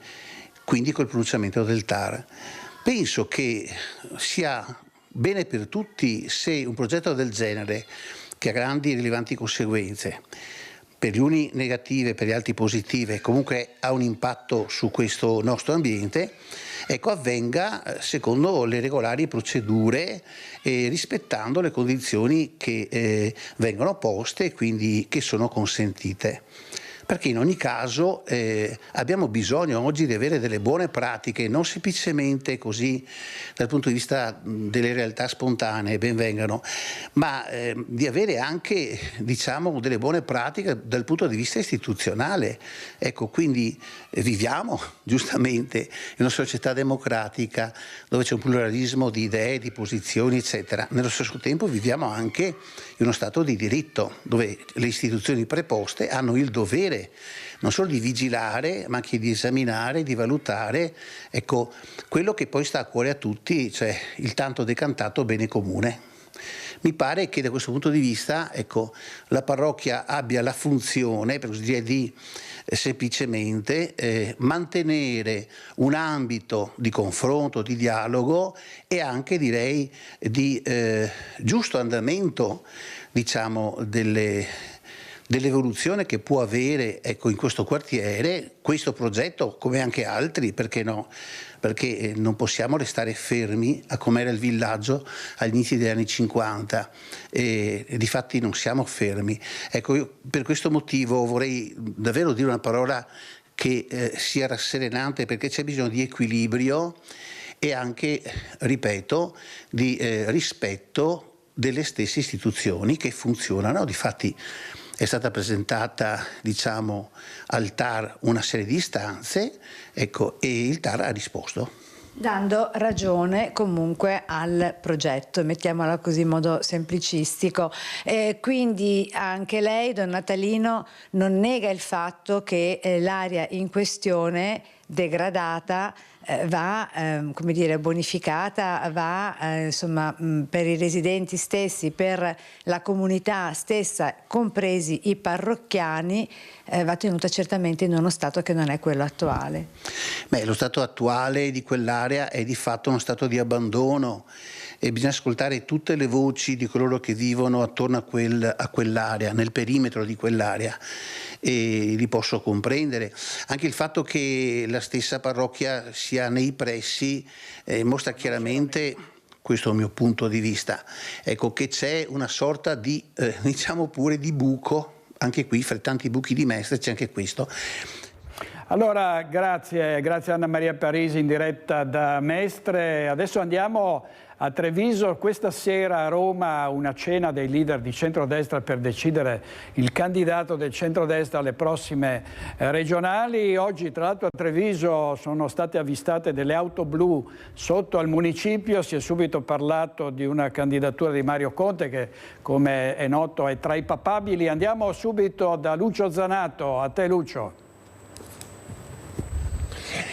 quindi col pronunciamento del TAR. Penso che sia bene per tutti se un progetto del genere, che ha grandi e rilevanti conseguenze, per gli uni negative, per gli altri positive, comunque ha un impatto su questo nostro ambiente, ecco, avvenga secondo le regolari procedure e rispettando le condizioni che vengono poste e quindi che sono consentite. Perché in ogni caso abbiamo bisogno oggi di avere delle buone pratiche, non semplicemente così dal punto di vista delle realtà spontanee, ben vengano, ma di avere anche, diciamo, delle buone pratiche dal punto di vista istituzionale. Ecco, quindi viviamo giustamente in una società democratica dove c'è un pluralismo di idee, di posizioni, eccetera. Nello stesso tempo viviamo anche in uno Stato di diritto dove le istituzioni preposte hanno il dovere non solo di vigilare, ma anche di esaminare, di valutare, ecco, quello che poi sta a cuore a tutti, cioè il tanto decantato bene comune. Mi pare che da questo punto di vista, ecco, la parrocchia abbia la funzione, per così dire, di semplicemente mantenere un ambito di confronto, di dialogo e anche, direi, di giusto andamento, diciamo, dell'evoluzione che può avere, ecco, in questo quartiere questo progetto, come anche altri, perché no? Perché non possiamo restare fermi a com'era il villaggio agli inizi degli anni 50 e difatti non siamo fermi. Ecco, io per questo motivo vorrei davvero dire una parola che sia rasserenante, perché c'è bisogno di equilibrio e anche, ripeto, di rispetto delle stesse istituzioni che funzionano. Difatti è stata presentata, diciamo, al TAR una serie di istanze, ecco, e il TAR ha risposto. Dando ragione comunque al progetto, mettiamola così in modo semplicistico. Quindi anche lei, don Natalino, non nega il fatto che l'area in questione degradata va come dire, bonificata, va insomma per i residenti stessi, per la comunità stessa, compresi i parrocchiani, va tenuta certamente in uno stato che non è quello attuale. Beh, lo stato attuale di quell'area è di fatto uno stato di abbandono e bisogna ascoltare tutte le voci di coloro che vivono attorno a quell'area, nel perimetro di quell'area, e li posso comprendere. Anche il fatto che la stessa parrocchia sia nei pressi mostra chiaramente, questo è il mio punto di vista, ecco, che c'è una sorta di diciamo pure di buco, anche qui fra tanti buchi di Mestre c'è anche questo. Allora, grazie Anna Maria Parisi in diretta da Mestre. Adesso andiamo a Treviso. Questa sera a Roma una cena dei leader di centrodestra per decidere il candidato del centrodestra alle prossime regionali. Oggi tra l'altro a Treviso sono state avvistate delle auto blu sotto al municipio. Si è subito parlato di una candidatura di Mario Conte che, come è noto, è tra i papabili. Andiamo subito da Lucio Zanato. A te, Lucio.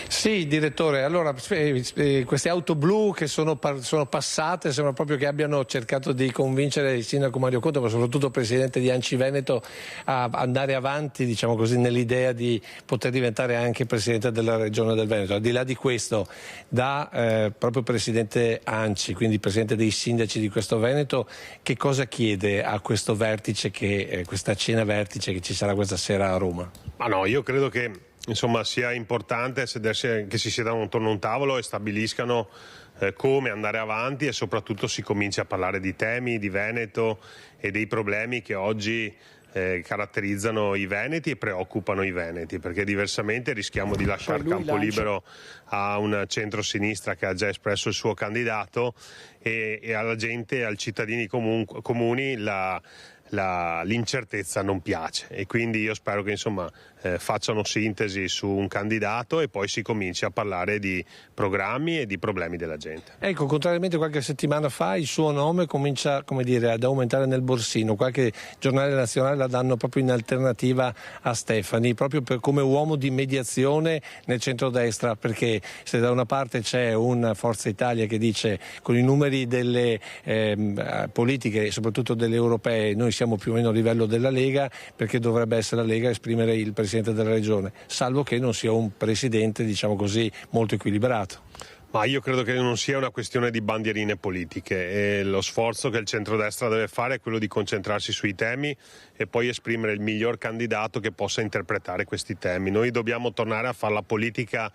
Sì, direttore, allora queste auto blu che sono passate, sembra proprio che abbiano cercato di convincere il sindaco Mario Conte, ma soprattutto il presidente di ANCI Veneto, a andare avanti, diciamo così, nell'idea di poter diventare anche presidente della regione del Veneto. Al di là di questo, da proprio presidente ANCI, quindi presidente dei sindaci di questo Veneto, che cosa chiede a questo vertice, questa cena vertice che ci sarà questa sera a Roma? Ma no, io credo che insomma sia importante che si siedano attorno a un tavolo e stabiliscano come andare avanti e soprattutto si cominci a parlare di temi, di Veneto e dei problemi che oggi caratterizzano i veneti e preoccupano i veneti, perché diversamente rischiamo di lasciare campo libero a un centro-sinistra che ha già espresso il suo candidato e alla gente, ai cittadini comuni l'incertezza non piace, e quindi io spero che insomma facciano sintesi su un candidato e poi si cominci a parlare di programmi e di problemi della gente. Ecco, contrariamente qualche settimana fa il suo nome comincia, come dire, ad aumentare nel borsino. Qualche giornale nazionale la danno proprio in alternativa a Stefani, proprio come uomo di mediazione nel centrodestra, perché se da una parte c'è una Forza Italia che dice con i numeri delle politiche e soprattutto delle europee noi siamo più o meno a livello della Lega, perché dovrebbe essere la Lega a esprimere il presidente della regione, salvo che non sia un presidente, diciamo così, molto equilibrato. Ma io credo che non sia una questione di bandierine politiche e lo sforzo che il centrodestra deve fare è quello di concentrarsi sui temi e poi esprimere il miglior candidato che possa interpretare questi temi. Noi dobbiamo tornare a fare la politica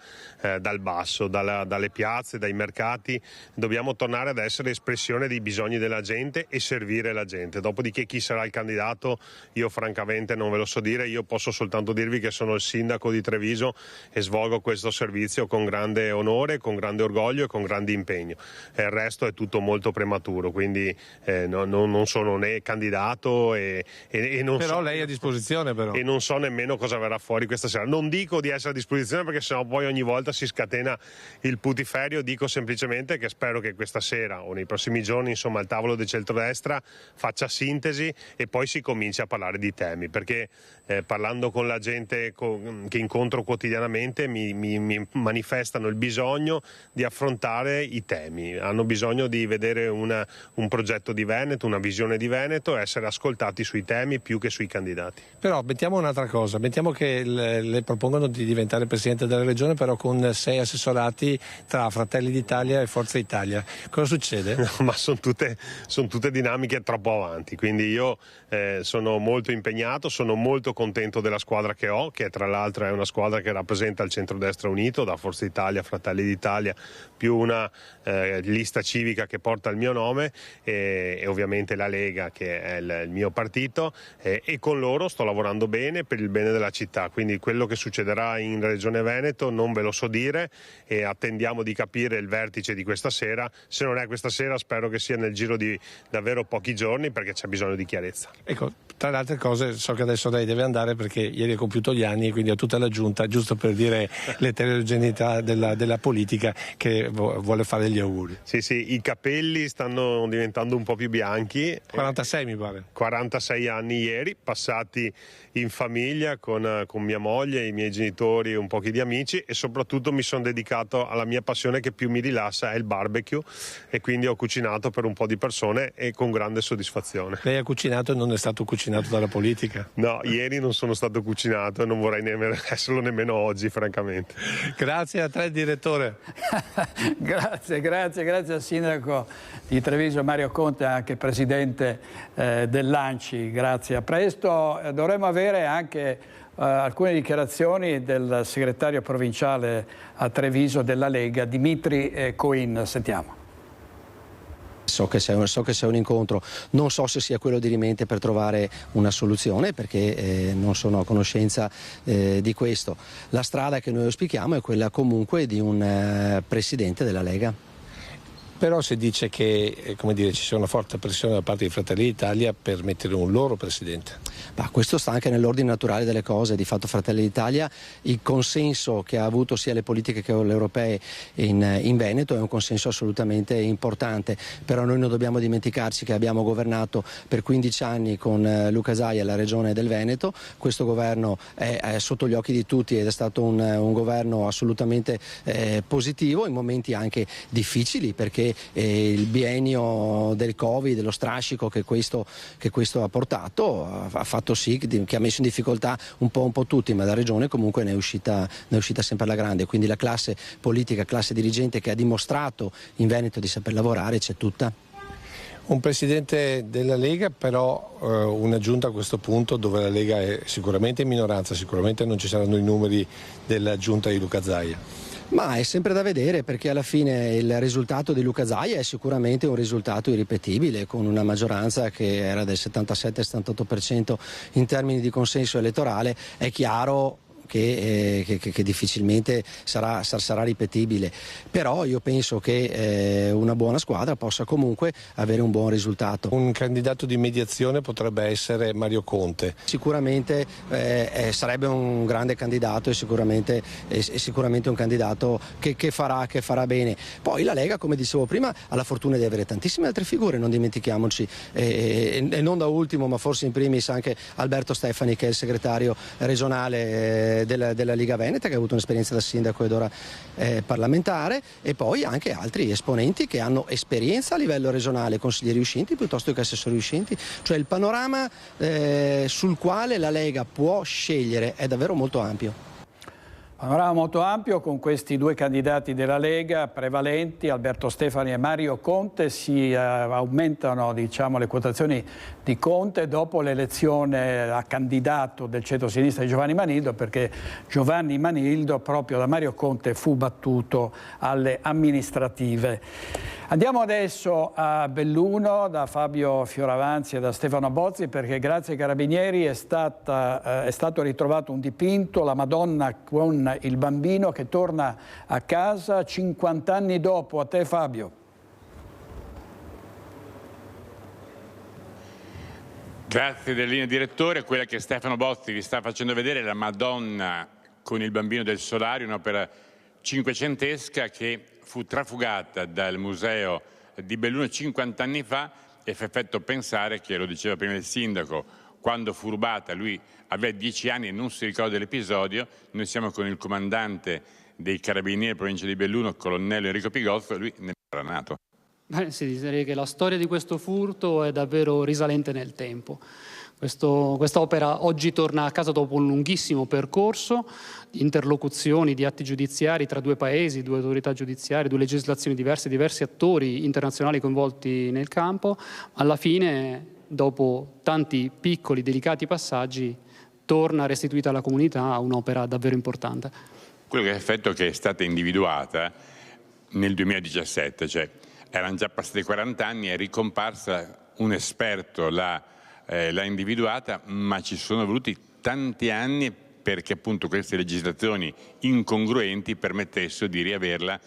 dal basso, dalle piazze, dai mercati, dobbiamo tornare ad essere espressione dei bisogni della gente e servire la gente. Dopodiché chi sarà il candidato io francamente non ve lo so dire, io posso soltanto dirvi che sono il sindaco di Treviso e svolgo questo servizio con grande onore, con grande orgoglio e con grande impegno. Il resto è tutto molto prematuro, quindi non sono né candidato e non però so, lei è a disposizione però. E non so nemmeno cosa verrà fuori questa sera. Non dico di essere a disposizione perché sennò poi ogni volta si scatena il putiferio, dico semplicemente che spero che questa sera o nei prossimi giorni insomma il tavolo del centrodestra faccia sintesi e poi si cominci a parlare di temi, perché parlando con la gente che incontro quotidianamente mi manifestano il bisogno di affrontare i temi, hanno bisogno di vedere un progetto di Veneto, una visione di Veneto e essere ascoltati sui temi più che sui candidati. Però mettiamo un'altra cosa, mettiamo che le propongono di diventare presidente della regione però con 6 assessorati tra Fratelli d'Italia e Forza Italia. Cosa succede? No, ma sono tutte dinamiche troppo avanti, quindi io sono molto impegnato, sono molto contento della squadra che ho, che tra l'altro è una squadra che rappresenta il centrodestra unito, da Forza Italia, Fratelli d'Italia più una lista civica che porta il mio nome e ovviamente la Lega, che è il mio partito, e con loro sto lavorando bene per il bene della città, quindi quello che succederà in Regione Veneto non ve lo so dire e attendiamo di capire il vertice di questa sera. Se non è questa sera, spero che sia nel giro di davvero pochi giorni, perché c'è bisogno di chiarezza. Ecco, tra le altre cose, so che adesso lei deve andare perché ieri ha compiuto gli anni, quindi a tutta la giunta, giusto per dire l'eterogeneità della politica, che vuole fare gli auguri. Sì, i capelli stanno diventando un po' più bianchi. 46 mi pare. 46 anni ieri, passati in famiglia con mia moglie, i miei genitori e un po' di amici, e soprattutto mi sono dedicato alla mia passione che più mi rilassa, è il barbecue, e quindi ho cucinato per un po' di persone e con grande soddisfazione. Lei ha cucinato e non è stato cucinato dalla politica? No, ieri non sono stato cucinato e non vorrei esserlo nemmeno oggi, francamente. Grazie a te, direttore. Grazie al sindaco di Treviso Mario Conte, anche presidente dell'ANCI. Grazie, a presto. Dovremmo avere anche alcune dichiarazioni del segretario provinciale a Treviso della Lega, Dimitri Coin. Sentiamo. So che c'è un incontro, non so se sia quello dirimente per trovare una soluzione, perché non sono a conoscenza di questo. La strada che noi auspichiamo è quella comunque di un presidente della Lega. Però si dice che ci sia una forte pressione da parte di Fratelli d'Italia per mettere un loro presidente. Ma questo sta anche nell'ordine naturale delle cose. Di fatto Fratelli d'Italia, il consenso che ha avuto sia le politiche che le europee in Veneto è un consenso assolutamente importante, però noi non dobbiamo dimenticarci che abbiamo governato per 15 anni con Luca Zaia la regione del Veneto. Questo governo è sotto gli occhi di tutti ed è stato un governo assolutamente positivo in momenti anche difficili, perché il biennio del Covid, dello strascico che questo ha portato, ha fatto sì che ha messo in difficoltà un po' tutti, ma la regione comunque ne è uscita sempre alla grande. Quindi la classe politica, classe dirigente che ha dimostrato in Veneto di saper lavorare c'è tutta. Un presidente della Lega, però una giunta a questo punto dove la Lega è sicuramente in minoranza, sicuramente non ci saranno i numeri della giunta di Luca Zaia. Ma è sempre da vedere, perché alla fine il risultato di Luca Zaia è sicuramente un risultato irripetibile, con una maggioranza che era del 77-78% in termini di consenso elettorale. È chiaro che difficilmente sarà ripetibile, però io penso che una buona squadra possa comunque avere un buon risultato. Un candidato di mediazione potrebbe essere Mario Conte. Sicuramente sarebbe un grande candidato e sicuramente un candidato che farà bene. Poi la Lega, come dicevo prima, ha la fortuna di avere tantissime altre figure, non dimentichiamoci, e non da ultimo, ma forse in primis anche Alberto Stefani, che è il segretario regionale della Lega Veneta, che ha avuto un'esperienza da sindaco ed ora parlamentare, e poi anche altri esponenti che hanno esperienza a livello regionale, consiglieri uscenti piuttosto che assessori uscenti. Cioè il panorama sul quale la Lega può scegliere è davvero molto ampio. Panorama molto ampio con questi due candidati della Lega prevalenti, Alberto Stefani e Mario Conte. Si aumentano le quotazioni di Conte dopo l'elezione a candidato del centro-sinistra di Giovanni Manildo, perché Giovanni Manildo proprio da Mario Conte fu battuto alle amministrative. Andiamo adesso a Belluno da Fabio Fioravanzi e da Stefano Bozzi, perché grazie ai Carabinieri è stato ritrovato un dipinto, la Madonna con il bambino che torna a casa 50 anni dopo. A te, Fabio. Grazie della linea direttore. Quella che Stefano Bozzi vi sta facendo vedere è la Madonna con il bambino del Solario, un'opera cinquecentesca che fu trafugata dal museo di Belluno 50 anni fa, e fa effetto pensare che, lo diceva prima il sindaco, quando fu rubata lui aveva 10 anni e non si ricorda dell'episodio. Noi siamo con il comandante dei Carabinieri provincia di Belluno, colonnello Enrico Pigozzo, lui ne era nato. Sì, direi che la storia di questo furto è davvero risalente nel tempo. Questa opera oggi torna a casa dopo un lunghissimo percorso di interlocuzioni, di atti giudiziari tra due paesi, due autorità giudiziarie, due legislazioni diverse, diversi attori internazionali coinvolti nel campo. Alla fine, dopo tanti piccoli, delicati passaggi, torna restituita alla comunità un'opera davvero importante. Quello che è effetto che è stata individuata nel 2017, cioè erano già passati 40 anni, è ricomparsa, un esperto l'ha individuata, ma ci sono voluti tanti anni perché appunto queste legislazioni incongruenti permettessero di riaverla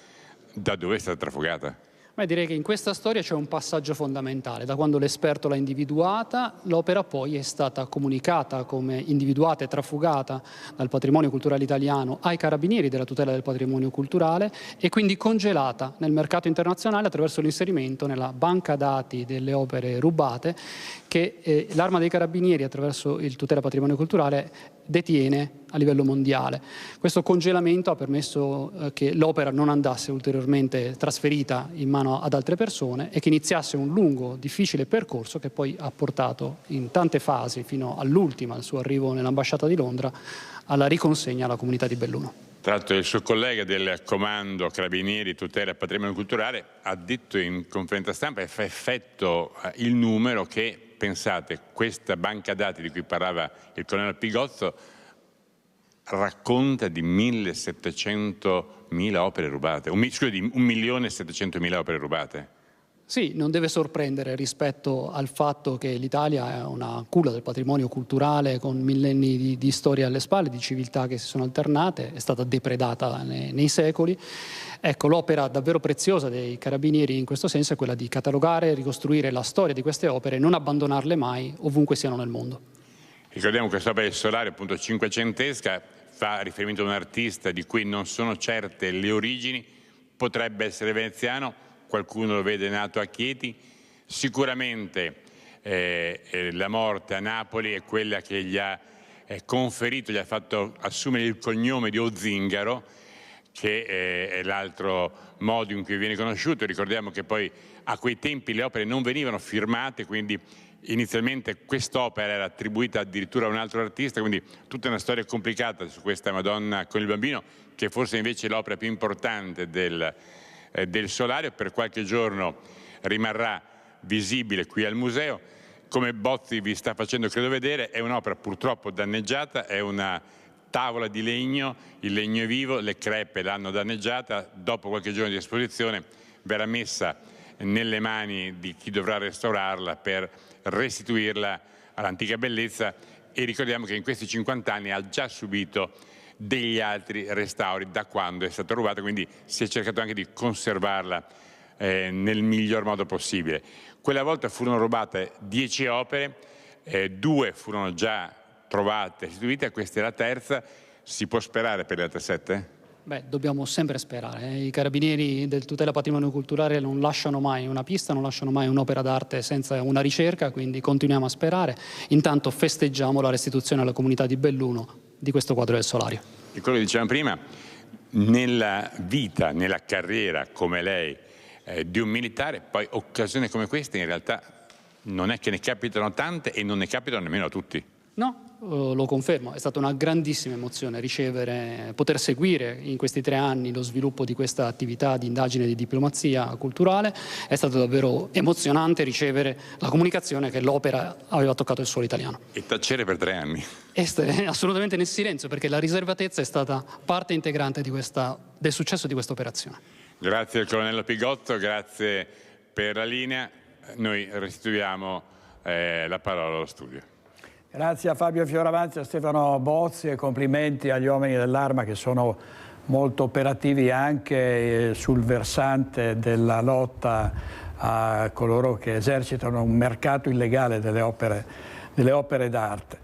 da dove è stata trafugata. Ma direi che in questa storia c'è un passaggio fondamentale. Da quando l'esperto l'ha individuata, l'opera poi è stata comunicata come individuata e trafugata dal patrimonio culturale italiano ai carabinieri della tutela del patrimonio culturale e quindi congelata nel mercato internazionale attraverso l'inserimento nella banca dati delle opere rubate che l'Arma dei Carabinieri, attraverso il tutela patrimonio culturale, detiene a livello mondiale. Questo congelamento ha permesso che l'opera non andasse ulteriormente trasferita in mano ad altre persone e che iniziasse un lungo, difficile percorso che poi ha portato in tante fasi, fino all'ultima, al suo arrivo nell'ambasciata di Londra, alla riconsegna alla comunità di Belluno. Tra l'altro il suo collega del Comando Carabinieri Tutela Patrimonio Culturale ha detto in conferenza stampa, e fa effetto il numero, che, pensate, questa banca dati di cui parlava il colonnello Pigozzo racconta di 1.700.000 opere rubate, di 1.700.000 opere rubate. Sì, non deve sorprendere rispetto al fatto che l'Italia è una culla del patrimonio culturale con millenni di storia alle spalle, di civiltà che si sono alternate, è stata depredata nei secoli. Ecco, l'opera davvero preziosa dei Carabinieri in questo senso è quella di catalogare e ricostruire la storia di queste opere e non abbandonarle mai ovunque siano nel mondo. Ricordiamo che questa opera del Solario, appunto cinquecentesca, fa riferimento a un artista di cui non sono certe le origini, potrebbe essere veneziano, qualcuno lo vede nato a Chieti, sicuramente la morte a Napoli è quella che gli ha conferito, gli ha fatto assumere il cognome di Ozingaro, che è l'altro modo in cui viene conosciuto. Ricordiamo che poi a quei tempi le opere non venivano firmate, quindi inizialmente quest'opera era attribuita addirittura a un altro artista, quindi tutta una storia complicata su questa Madonna con il Bambino, che forse invece è l'opera più importante del Solario. Per qualche giorno rimarrà visibile qui al museo. Come Bozzi vi sta facendo credo vedere, è un'opera purtroppo danneggiata, è una tavola di legno, il legno è vivo, le crepe l'hanno danneggiata, dopo qualche giorno di esposizione verrà messa nelle mani di chi dovrà restaurarla per restituirla all'antica bellezza, e ricordiamo che in questi 50 anni ha già subito degli altri restauri da quando è stata rubata, quindi si è cercato anche di conservarla nel miglior modo possibile. Quella volta furono rubate 10 opere, 2 furono già trovate e restituite, questa è la terza. Si può sperare per le altre 7? Beh, dobbiamo sempre sperare. I Carabinieri del Tutela Patrimonio Culturale non lasciano mai una pista, non lasciano mai un'opera d'arte senza una ricerca, quindi continuiamo a sperare. Intanto festeggiamo la restituzione alla comunità di Belluno di questo quadro del Solario. E quello che dicevamo prima, nella vita, nella carriera come lei di un militare, poi occasioni come queste in realtà non è che ne capitano tante e non ne capitano nemmeno a tutti. No, lo confermo, è stata una grandissima emozione poter seguire in questi 3 anni lo sviluppo di questa attività di indagine e di diplomazia culturale. È stato davvero emozionante ricevere la comunicazione che l'opera aveva toccato il suolo italiano. E tacere per 3 anni. Assolutamente nel silenzio, perché la riservatezza è stata parte integrante del successo di questa operazione. Grazie al colonnello Pigozzo, grazie per la linea. Noi restituiamo la parola allo studio. Grazie a Fabio Fioravanti, a Stefano Bozzi, e complimenti agli uomini dell'Arma che sono molto operativi anche sul versante della lotta a coloro che esercitano un mercato illegale delle opere d'arte.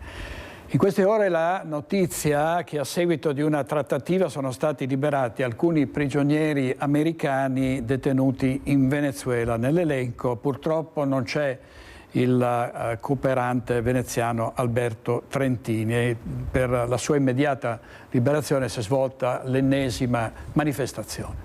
In queste ore la notizia che a seguito di una trattativa sono stati liberati alcuni prigionieri americani detenuti in Venezuela. Nell'elenco purtroppo non c'è il cooperante veneziano Alberto Trentini, e per la sua immediata liberazione si è svolta l'ennesima manifestazione.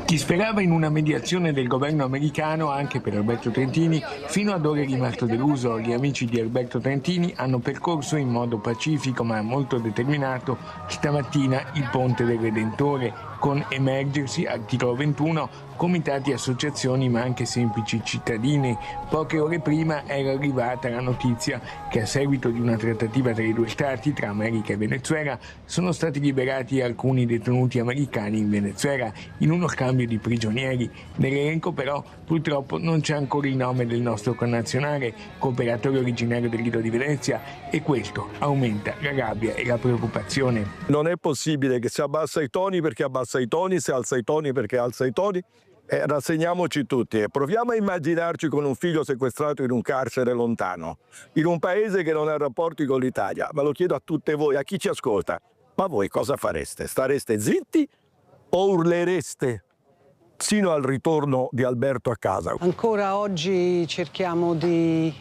Chi sperava in una mediazione del governo americano anche per Alberto Trentini, fino ad ora è rimasto deluso. Gli amici di Alberto Trentini hanno percorso in modo pacifico ma molto determinato stamattina il Ponte del Redentore con emergersi, articolo 21, comitati e associazioni ma anche semplici cittadini. Poche ore prima era arrivata la notizia che a seguito di una trattativa tra i due stati, tra America e Venezuela, sono stati liberati alcuni detenuti americani in Venezuela in uno scambio di prigionieri. Nell'elenco però purtroppo non c'è ancora il nome del nostro connazionale, cooperatore originario del Lido di Venezia, e questo aumenta la rabbia e la preoccupazione. Non è possibile che si abbassa i toni perché abbassa i toni, si alza i toni perché alza i toni. Rassegniamoci tutti e proviamo a immaginarci con un figlio sequestrato in un carcere lontano, in un paese che non ha rapporti con l'Italia. Ma lo chiedo a tutte voi, a chi ci ascolta, ma voi cosa fareste? Stareste zitti o urlereste sino al ritorno di Alberto a casa? Ancora oggi cerchiamo di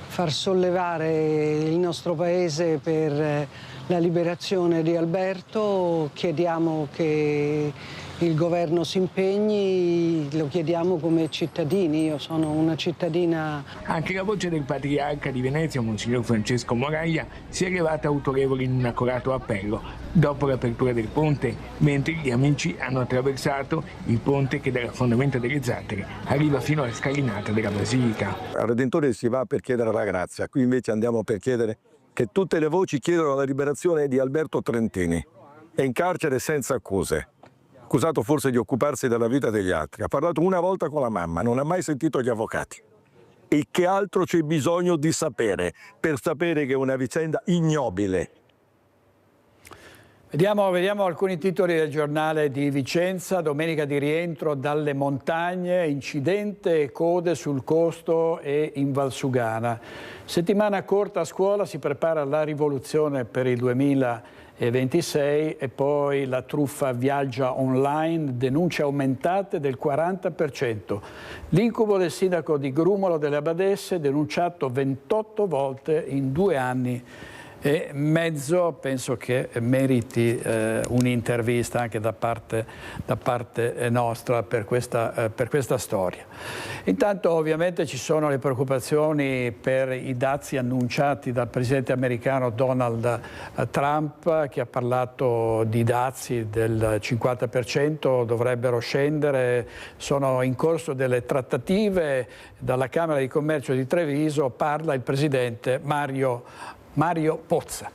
far sollevare il nostro paese per la liberazione di Alberto, chiediamo che il governo si impegni, lo chiediamo come cittadini, io sono una cittadina. Anche la voce del patriarca di Venezia, Monsignor Francesco Moraglia, si è levata autorevole in un accorato appello dopo l'apertura del ponte, mentre gli amici hanno attraversato il ponte che dalla fondamenta delle Zattere arriva fino alla scalinata della Basilica. Al Redentore si va per chiedere la grazia, qui invece andiamo per chiedere che tutte le voci chiedono la liberazione di Alberto Trentini. È in carcere senza accuse, accusato forse di occuparsi della vita degli altri. Ha parlato una volta con la mamma, non ha mai sentito gli avvocati. E che altro c'è bisogno di sapere per sapere che è una vicenda ignobile? Vediamo alcuni titoli del giornale di Vicenza. Domenica di rientro dalle montagne, incidente e code sul Costo e in Valsugana. Settimana corta a scuola, si prepara la rivoluzione per il 2026 e poi la truffa viaggia online, denunce aumentate del 40%. L'incubo del sindaco di Grumolo delle Abadesse, denunciato 28 volte in 2 anni e mezzo, penso che meriti un'intervista anche da parte nostra per questa storia. Intanto ovviamente ci sono le preoccupazioni per i dazi annunciati dal presidente americano Donald Trump, che ha parlato di dazi del 50%, dovrebbero scendere, sono in corso delle trattative. Dalla Camera di Commercio di Treviso parla il presidente Mario Pozza.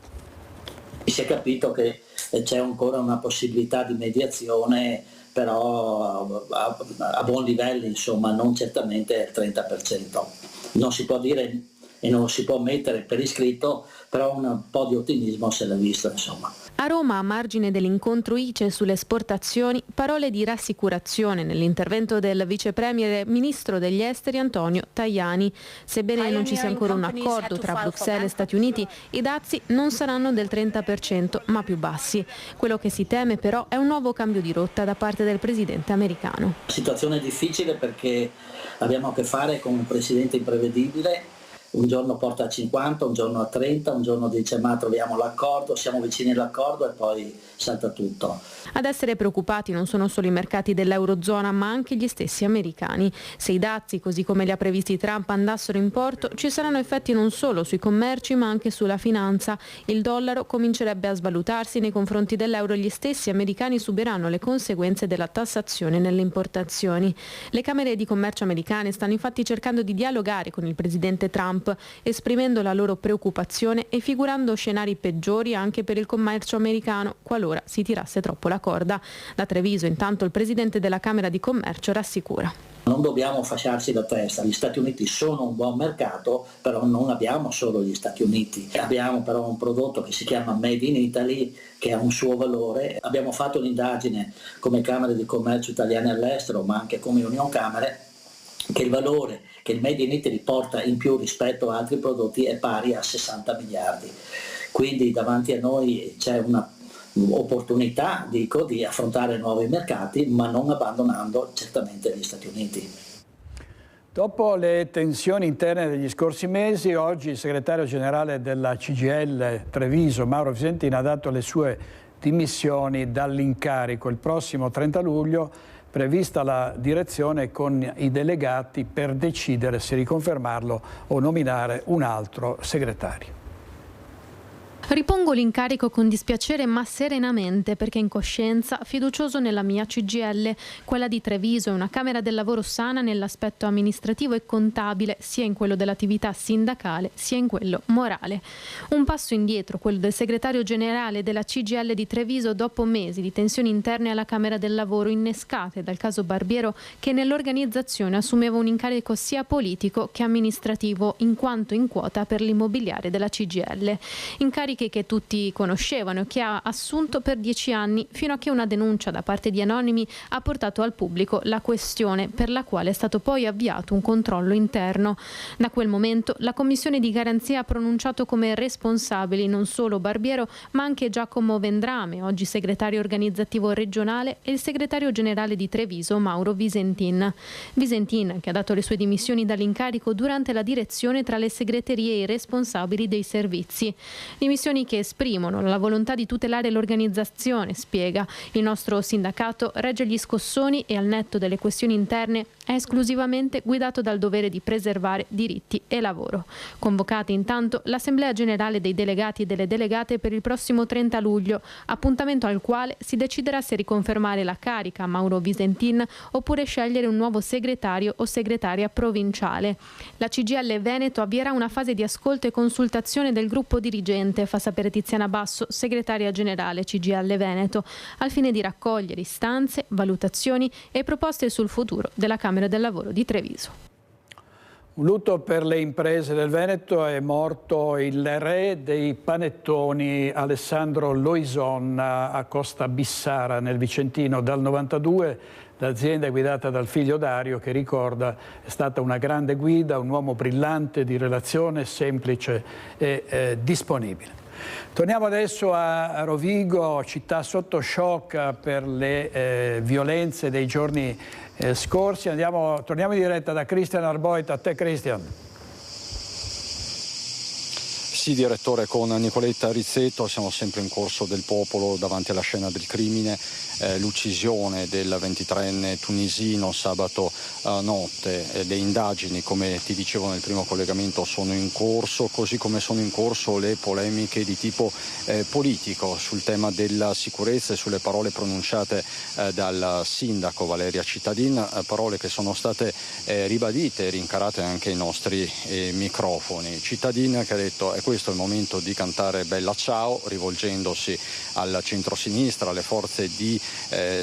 Si è capito che c'è ancora una possibilità di mediazione, però a buon livello, insomma, non certamente il 30%. Non si può dire e non si può mettere per iscritto, però un po' di ottimismo se l'è visto, insomma. A Roma, a margine dell'incontro ICE sulle esportazioni, parole di rassicurazione nell'intervento del vicepremier ministro degli esteri Antonio Tajani. Sebbene non ci sia ancora un accordo tra Bruxelles e Stati Uniti, i dazi non saranno del 30%, ma più bassi. Quello che si teme però è un nuovo cambio di rotta da parte del presidente americano. Situazione difficile perché abbiamo a che fare con un presidente imprevedibile. Un giorno porta a 50, un giorno a 30, un giorno dice ma troviamo l'accordo, siamo vicini all'accordo e poi salta tutto. Ad essere preoccupati non sono solo i mercati dell'Eurozona ma anche gli stessi americani. Se i dazi, così come li ha previsti Trump, andassero in porto, ci saranno effetti non solo sui commerci ma anche sulla finanza. Il dollaro comincerebbe a svalutarsi nei confronti dell'euro e gli stessi americani subiranno le conseguenze della tassazione nelle importazioni. Le Camere di Commercio americane stanno infatti cercando di dialogare con il presidente Trump, esprimendo la loro preoccupazione e figurando scenari peggiori anche per il commercio americano qualora si tirasse troppo la corda. Da Treviso intanto il presidente della Camera di Commercio rassicura. Non dobbiamo fasciarci la testa, gli Stati Uniti sono un buon mercato, però non abbiamo solo gli Stati Uniti, abbiamo però un prodotto che si chiama Made in Italy che ha un suo valore. Abbiamo fatto un'indagine come Camere di Commercio italiane all'estero ma anche come Union Camere, che il valore che il Made in Italy porta in più rispetto a altri prodotti è pari a 60 miliardi. Quindi davanti a noi c'è una opportunità, dico, di affrontare nuovi mercati, ma non abbandonando certamente gli Stati Uniti. Dopo le tensioni interne degli scorsi mesi, oggi il segretario generale della CGIL Treviso, Mauro Visentin, ha dato le sue dimissioni dall'incarico. Il prossimo 30 luglio prevista la direzione con i delegati per decidere se riconfermarlo o nominare un altro segretario. Ripongo l'incarico con dispiacere ma serenamente, perché in coscienza fiducioso nella mia CGIL. Quella di Treviso è una Camera del lavoro sana nell'aspetto amministrativo e contabile, sia in quello dell'attività sindacale sia in quello morale. Un passo indietro quello del segretario generale della CGIL di Treviso dopo mesi di tensioni interne alla Camera del lavoro innescate dal caso Barbiero, che nell'organizzazione assumeva un incarico sia politico che amministrativo in quanto in quota per l'immobiliare della CGIL. Incarichi che tutti conoscevano e che ha assunto per 10 anni, fino a che una denuncia da parte di anonimi ha portato al pubblico la questione, per la quale è stato poi avviato un controllo interno. Da quel momento la Commissione di garanzia ha pronunciato come responsabili non solo Barbiero ma anche Giacomo Vendrame, oggi segretario organizzativo regionale, e il segretario generale di Treviso Mauro Visentin. Visentin, che ha dato le sue dimissioni dall'incarico durante la direzione tra le segreterie e i responsabili dei servizi. Dimissioni che esprimono la volontà di tutelare l'organizzazione, spiega. Il nostro sindacato regge gli scossoni e, al netto delle questioni interne, è esclusivamente guidato dal dovere di preservare diritti e lavoro. Convocata intanto l'Assemblea Generale dei Delegati e delle Delegate per il prossimo 30 luglio, appuntamento al quale si deciderà se riconfermare la carica a Mauro Visentin oppure scegliere un nuovo segretario o segretaria provinciale. La CGIL Veneto avvierà una fase di ascolto e consultazione del gruppo dirigente, fa sapere Tiziana Basso, segretaria generale CGIL Veneto, al fine di raccogliere istanze, valutazioni e proposte sul futuro della Camera del Lavoro di Treviso. Un lutto per le imprese del Veneto. È morto il re dei panettoni Alessandro Loison a Costa Bissara nel Vicentino. Dal 92 l'azienda è guidata dal figlio Dario, che ricorda è stata una grande guida, un uomo brillante, di relazione, semplice e disponibile. Torniamo adesso a Rovigo, città sotto shock per le violenze dei giorni scorsi. Torniamo in diretta da Cristian Arboit. A te, Cristian. Sì, direttore, con Nicoletta Rizzetto siamo sempre in Corso del Popolo, davanti alla scena del crimine. L'uccisione del 23enne tunisino sabato notte. Le indagini, come ti dicevo nel primo collegamento, sono in corso, così come sono in corso le polemiche di tipo politico sul tema della sicurezza e sulle parole pronunciate dal sindaco Valeria Cittadin, parole che sono state ribadite e rincarate anche ai nostri microfoni. Cittadin che ha detto: è questo il momento di cantare Bella Ciao, rivolgendosi al centrosinistra, alle forze di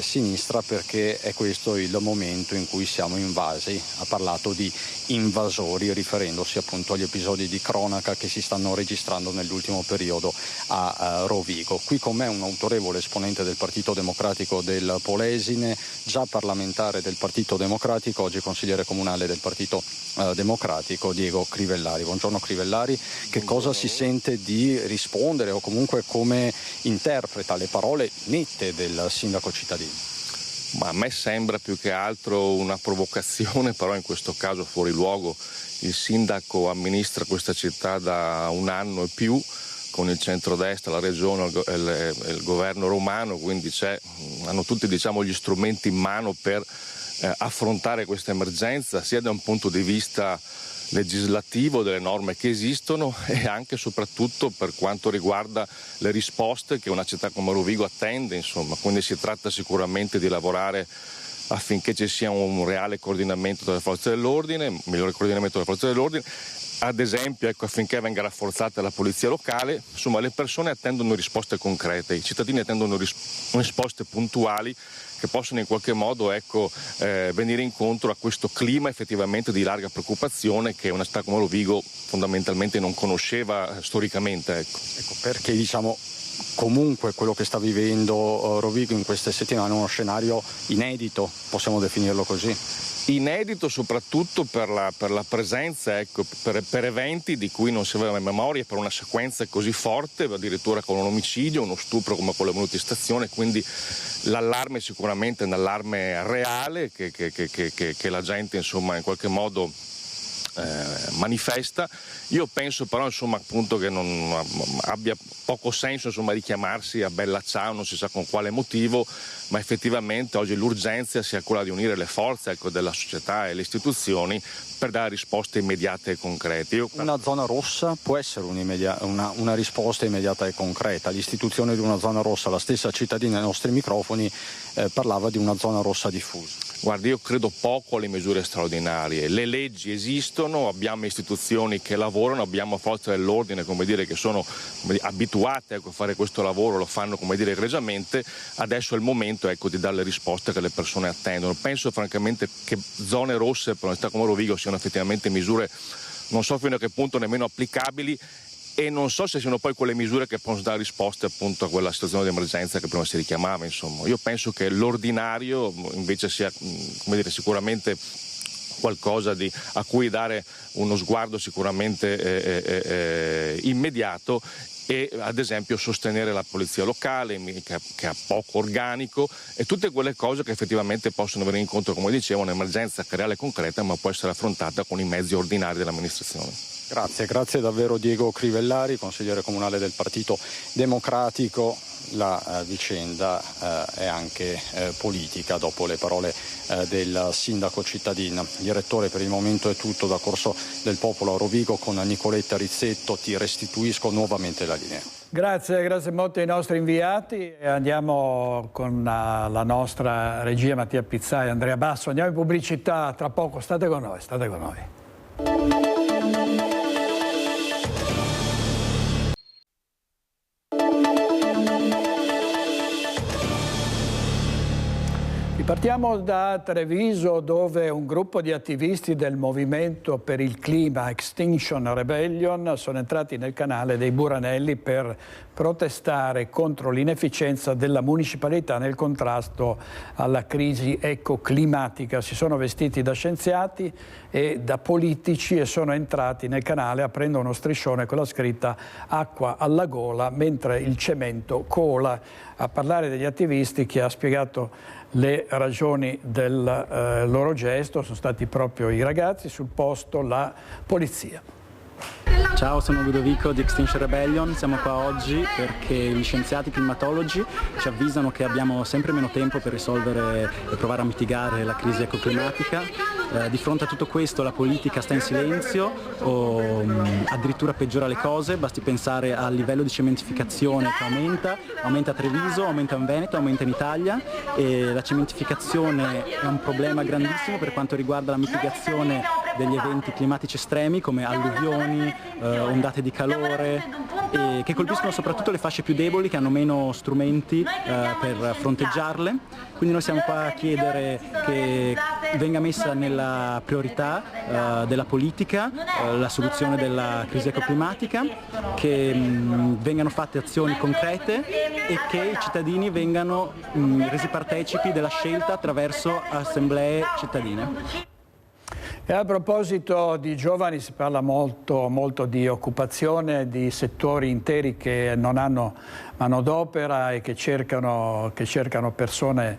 sinistra, perché è questo il momento in cui siamo invasi. Ha parlato di invasori, riferendosi appunto agli episodi di cronaca che si stanno registrando nell'ultimo periodo a Rovigo. Qui con me un autorevole esponente del Partito Democratico del Polesine, già parlamentare del Partito Democratico, oggi consigliere comunale del Partito Democratico, Diego Crivellari. Buongiorno Crivellari, che cosa si sente di rispondere o comunque come interpreta le parole nette del sindaco Cittadini? Ma a me sembra più che altro una provocazione, però in questo caso fuori luogo. Il sindaco amministra questa città da un anno e più, con il centrodestra, la regione e il governo romano, quindi hanno tutti, diciamo, gli strumenti in mano per affrontare questa emergenza, sia da un punto di vista legislativo, delle norme che esistono, e anche e soprattutto per quanto riguarda le risposte che una città come Rovigo attende, insomma. Quindi si tratta sicuramente di lavorare affinché ci sia un reale coordinamento tra le forze dell'ordine, un migliore coordinamento tra le forze dell'ordine, ad esempio, affinché venga rafforzata la polizia locale. Insomma, le persone attendono risposte concrete, i cittadini attendono risposte puntuali che possono in qualche modo venire incontro a questo clima effettivamente di larga preoccupazione che una città come Rovigo fondamentalmente non conosceva storicamente. Ecco perché, diciamo, comunque quello che sta vivendo Rovigo in queste settimane è uno scenario inedito, possiamo definirlo così. Inedito soprattutto per la presenza, per eventi di cui non si aveva memoria, per una sequenza così forte, addirittura con un omicidio, uno stupro come quello avvenuto in stazione, quindi l'allarme sicuramente è un allarme reale che la gente, insomma, in qualche modo manifesta. Io penso però insomma appunto che non abbia poco senso insomma richiamarsi a Bella Ciao, non si sa con quale motivo, ma effettivamente oggi l'urgenza sia quella di unire le forze della società e le istituzioni per dare risposte immediate e concrete. Una zona rossa può essere una risposta immediata e concreta. L'istituzione di una zona rossa, la stessa cittadina ai nostri microfoni parlava di una zona rossa diffusa. Guardi, io credo poco alle misure straordinarie. Le leggi esistono, abbiamo istituzioni che lavorano, abbiamo forze dell'ordine che sono abituate a fare questo lavoro, lo fanno egregiamente. Adesso è il momento di dare le risposte che le persone attendono. Penso francamente che zone rosse per una città come Rovigo siano effettivamente misure, non so fino a che punto nemmeno applicabili, e non so se siano poi quelle misure che possono dare risposte appunto a quella situazione di emergenza che prima si richiamava. Insomma, io penso che l'ordinario invece sia sicuramente qualcosa a cui dare uno sguardo sicuramente immediato, e ad esempio sostenere la polizia locale che ha poco organico, e tutte quelle cose che effettivamente possono venire incontro, come dicevo, un'emergenza reale e concreta, ma può essere affrontata con i mezzi ordinari dell'amministrazione. Grazie davvero Diego Crivellari, consigliere comunale del Partito Democratico. La vicenda è anche politica, dopo le parole del sindaco cittadino. Direttore, per il momento è tutto da Corso del Popolo a Rovigo. Con Nicoletta Rizzetto ti restituisco nuovamente la linea. Grazie molto ai nostri inviati. Andiamo con la nostra regia Mattia Pizzai e Andrea Basso. Andiamo in pubblicità tra poco, state con noi. Partiamo da Treviso, dove un gruppo di attivisti del Movimento per il Clima Extinction Rebellion sono entrati nel canale dei Buranelli per protestare contro l'inefficienza della municipalità nel contrasto alla crisi ecoclimatica. Si sono vestiti da scienziati e da politici e sono entrati nel canale aprendo uno striscione con la scritta "acqua alla gola mentre il cemento cola". A parlare degli attivisti, chi ha spiegato le ragioni del loro gesto sono stati proprio i ragazzi, sul posto la polizia. Ciao, sono Ludovico di Extinction Rebellion, siamo qua oggi perché gli scienziati climatologi ci avvisano che abbiamo sempre meno tempo per risolvere e provare a mitigare la crisi ecoclimatica. Di fronte a tutto questo la politica sta in silenzio o addirittura peggiora le cose, basti pensare al livello di cementificazione che aumenta a Treviso, aumenta in Veneto, aumenta in Italia, e la cementificazione è un problema grandissimo per quanto riguarda la mitigazione degli eventi climatici estremi come alluvioni, ondate di calore, e che colpiscono soprattutto le fasce più deboli che hanno meno strumenti per fronteggiarle. Quindi noi siamo qua a chiedere che venga messa nella priorità della politica la soluzione della crisi ecoclimatica, che vengano fatte azioni concrete e che i cittadini vengano resi partecipi della scelta attraverso assemblee cittadine. E a proposito di giovani, si parla molto di occupazione, di settori interi che non hanno manodopera e che cercano persone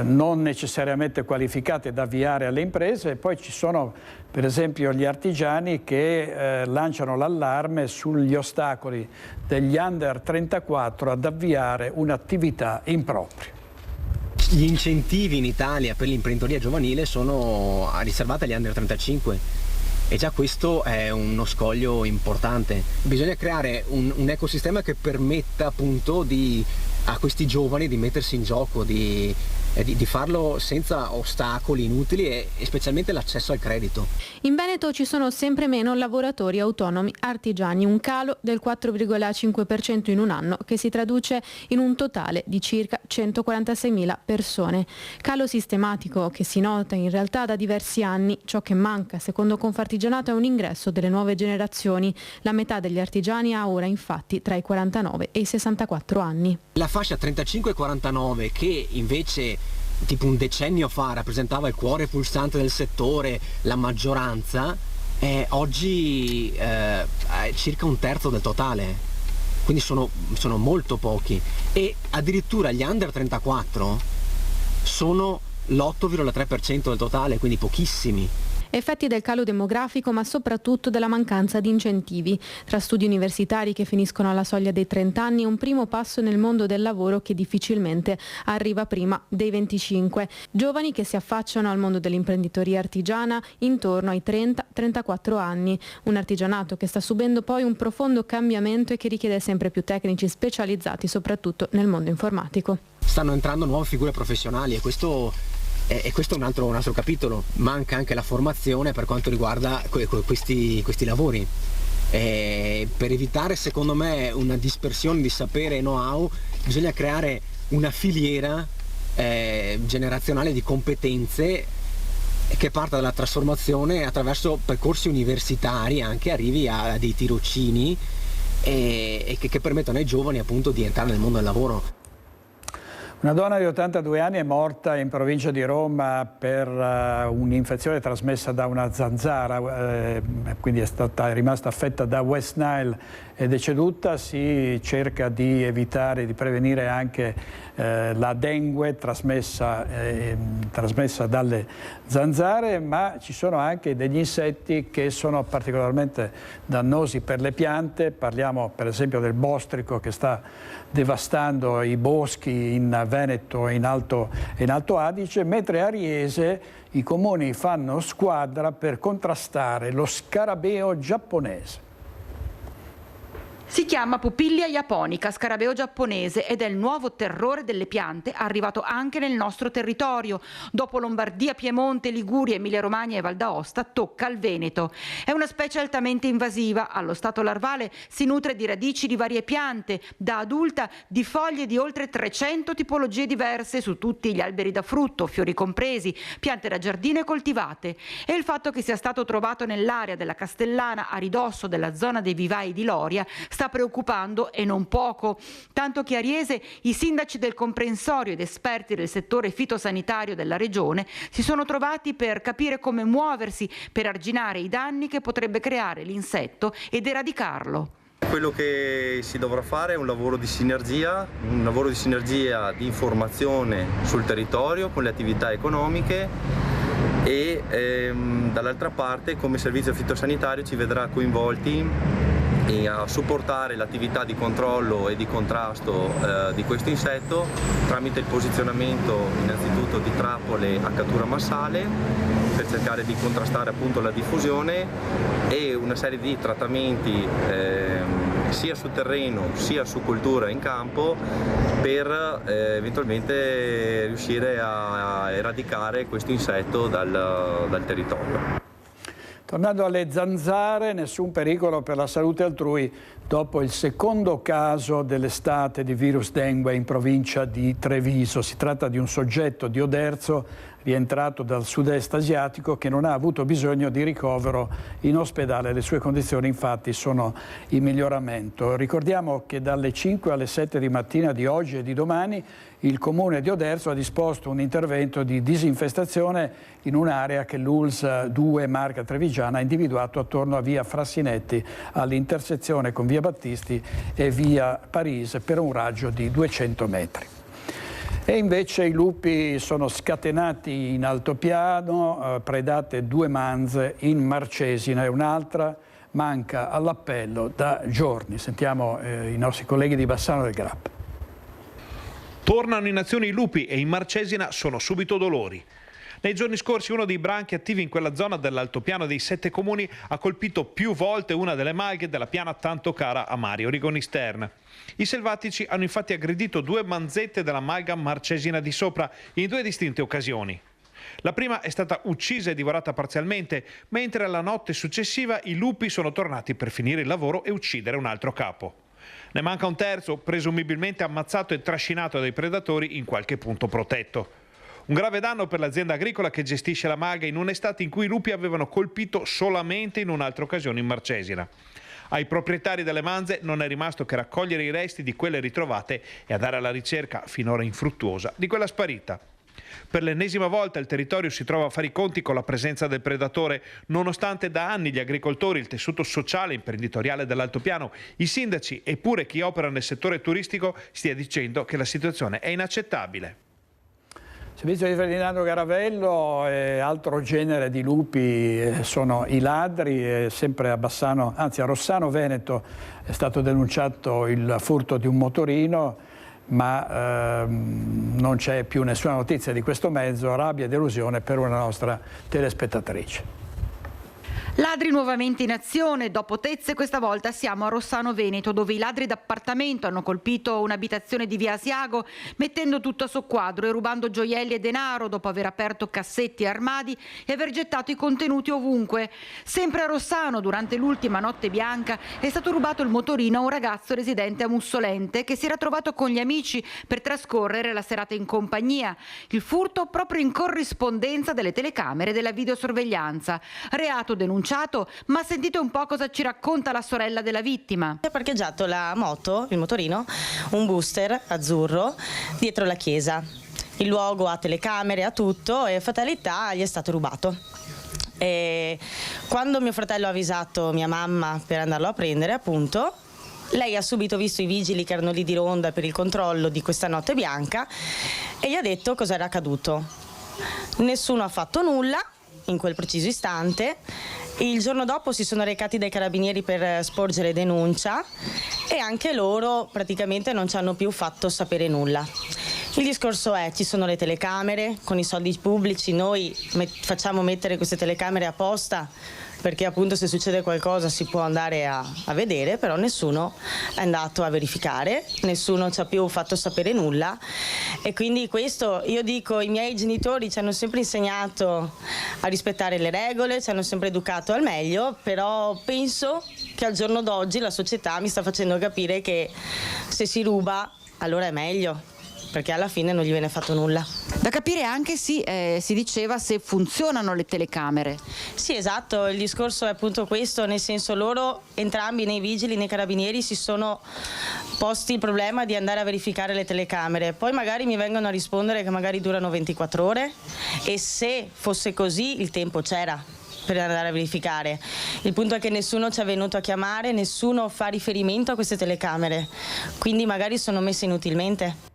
non necessariamente qualificate da avviare alle imprese. E poi ci sono per esempio gli artigiani che lanciano l'allarme sugli ostacoli degli under 34 ad avviare un'attività in proprio. Gli incentivi in Italia per l'imprenditoria giovanile sono riservati agli under 35 e già questo è uno scoglio importante. Bisogna creare un ecosistema che permetta appunto a questi giovani di mettersi in gioco, di farlo senza ostacoli inutili e specialmente l'accesso al credito. In Veneto ci sono sempre meno lavoratori autonomi artigiani, un calo del 4,5% in un anno che si traduce in un totale di circa 146.000 persone. Calo sistematico che si nota in realtà da diversi anni. Ciò che manca, secondo Confartigianato, è un ingresso delle nuove generazioni. La metà degli artigiani ha ora infatti tra i 49 e i 64 anni. La fascia 35-49 che invece tipo un decennio fa rappresentava il cuore pulsante del settore, la maggioranza, oggi è circa un terzo del totale, quindi sono molto pochi, e addirittura gli under 34 sono l'8,3% del totale, quindi pochissimi. effetti del calo demografico ma soprattutto della mancanza di incentivi. Tra studi universitari che finiscono alla soglia dei 30 anni e un primo passo nel mondo del lavoro che difficilmente arriva prima dei 25. Giovani che si affacciano al mondo dell'imprenditoria artigiana intorno ai 30-34 anni. Un artigianato che sta subendo poi un profondo cambiamento e che richiede sempre più tecnici specializzati, soprattutto nel mondo informatico. Stanno entrando nuove figure professionali e questo è un altro capitolo. Manca anche la formazione per quanto riguarda questi lavori. Per evitare, secondo me, una dispersione di sapere e know-how, bisogna creare una filiera generazionale di competenze che parta dalla trasformazione attraverso percorsi universitari, anche arrivi a dei tirocini e che permettono ai giovani appunto di entrare nel mondo del lavoro. Una donna di 82 anni è morta in provincia di Roma per un'infezione trasmessa da una zanzara, quindi è rimasta affetta da West Nile, è deceduta. Si cerca di evitare, di prevenire anche la dengue trasmessa dalle zanzare, ma ci sono anche degli insetti che sono particolarmente dannosi per le piante. Parliamo per esempio del bostrico che sta devastando i boschi in Veneto e in Alto Adige, mentre a Riese i comuni fanno squadra per contrastare lo scarabeo giapponese. Si chiama Pupillia japonica, scarabeo giapponese, ed è il nuovo terrore delle piante arrivato anche nel nostro territorio. Dopo Lombardia, Piemonte, Liguria, Emilia-Romagna e Val d'Aosta tocca al Veneto. È una specie altamente invasiva. Allo stato larvale si nutre di radici di varie piante, da adulta di foglie di oltre 300 tipologie diverse su tutti gli alberi da frutto, fiori compresi, piante da giardino e coltivate. E il fatto che sia stato trovato nell'area della Castellana a ridosso della zona dei vivai di Loria sta preoccupando e non poco, tanto che a Riese i sindaci del comprensorio ed esperti del settore fitosanitario della regione si sono trovati per capire come muoversi per arginare i danni che potrebbe creare l'insetto ed eradicarlo. Quello che si dovrà fare è un lavoro di sinergia di informazione sul territorio con le attività economiche e dall'altra parte come servizio fitosanitario ci vedrà coinvolti a supportare l'attività di controllo e di contrasto di questo insetto tramite il posizionamento innanzitutto di trappole a cattura massale per cercare di contrastare appunto la diffusione e una serie di trattamenti sia sul terreno sia su coltura in campo per eventualmente riuscire a eradicare questo insetto dal territorio. Tornando alle zanzare, nessun pericolo per la salute altrui dopo il secondo caso dell'estate di virus dengue in provincia di Treviso. Si tratta di un soggetto di Oderzo rientrato dal sud-est asiatico che non ha avuto bisogno di ricovero in ospedale. Le sue condizioni infatti sono in miglioramento. Ricordiamo che dalle 5 alle 7 di mattina di oggi e di domani il comune di Oderzo ha disposto un intervento di disinfestazione in un'area che l'ULSS 2 Marca Trevigiana ha individuato attorno a via Frassinetti all'intersezione con via Battisti e via Parise per un raggio di 200 metri. E invece i lupi sono scatenati in altopiano, predate 2 manze in Marcesina e un'altra manca all'appello da giorni. Sentiamo i nostri colleghi di Bassano del Grappa. Tornano in azione i lupi e in Marcesina sono subito dolori. Nei giorni scorsi uno dei branchi attivi in quella zona dell'altopiano dei 7 comuni ha colpito più volte una delle malghe della piana tanto cara a Mario Rigonistern. I selvatici hanno infatti aggredito 2 manzette della malga Marcesina di Sopra in 2 distinte occasioni. La prima è stata uccisa e divorata parzialmente, mentre la notte successiva i lupi sono tornati per finire il lavoro e uccidere un altro capo. Ne manca un terzo, presumibilmente ammazzato e trascinato dai predatori in qualche punto protetto. Un grave danno per l'azienda agricola che gestisce la malga in un'estate in cui i lupi avevano colpito solamente in un'altra occasione in Marcesina. Ai proprietari delle manze non è rimasto che raccogliere i resti di quelle ritrovate e andare alla ricerca, finora infruttuosa, di quella sparita. Per l'ennesima volta il territorio si trova a fare i conti con la presenza del predatore, nonostante da anni gli agricoltori, il tessuto sociale e imprenditoriale dell'altopiano, i sindaci e pure chi opera nel settore turistico stia dicendo che la situazione è inaccettabile. Il servizio di Ferdinando Garavello e altro genere di lupi sono i ladri, sempre a Bassano, anzi a Rossano Veneto è stato denunciato il furto di un motorino, ma non c'è più nessuna notizia di questo mezzo, rabbia e delusione per una nostra telespettatrice. Ladri nuovamente in azione, dopo Tezze questa volta siamo a Rossano Veneto, dove i ladri d'appartamento hanno colpito un'abitazione di via Asiago mettendo tutto a soqquadro e rubando gioielli e denaro dopo aver aperto cassetti e armadi e aver gettato i contenuti ovunque. Sempre a Rossano, durante l'ultima notte bianca, è stato rubato il motorino a un ragazzo residente a Mussolente che si era trovato con gli amici per trascorrere la serata in compagnia. Il furto proprio in corrispondenza delle telecamere della videosorveglianza. Reato denunciato, ma sentite un po' cosa ci racconta la sorella della vittima. Ha parcheggiato la moto, il motorino, un booster azzurro dietro la chiesa. Il luogo ha telecamere, ha tutto e fatalità gli è stato rubato. E quando mio fratello ha avvisato mia mamma per andarlo a prendere, appunto, lei ha subito visto i vigili che erano lì di ronda per il controllo di questa notte bianca e gli ha detto cosa era accaduto. Nessuno ha fatto nulla in quel preciso istante. Il giorno dopo si sono recati dai carabinieri per sporgere denuncia e anche loro praticamente non ci hanno più fatto sapere nulla. Il discorso è, ci sono le telecamere, con i soldi pubblici noi facciamo mettere queste telecamere apposta perché appunto se succede qualcosa si può andare a vedere, però nessuno è andato a verificare, nessuno ci ha più fatto sapere nulla e quindi questo, io dico, i miei genitori ci hanno sempre insegnato a rispettare le regole, ci hanno sempre educato al meglio, però penso che al giorno d'oggi la società mi sta facendo capire che se si ruba allora è meglio, perché alla fine non gli viene fatto nulla. Da capire anche si diceva se funzionano le telecamere. Sì, esatto, il discorso è appunto questo, nel senso loro entrambi nei vigili, nei carabinieri si sono posti il problema di andare a verificare le telecamere, poi magari mi vengono a rispondere che magari durano 24 ore e se fosse così il tempo c'era per andare a verificare. Il punto è che nessuno ci è venuto a chiamare, nessuno fa riferimento a queste telecamere, quindi magari sono messe inutilmente.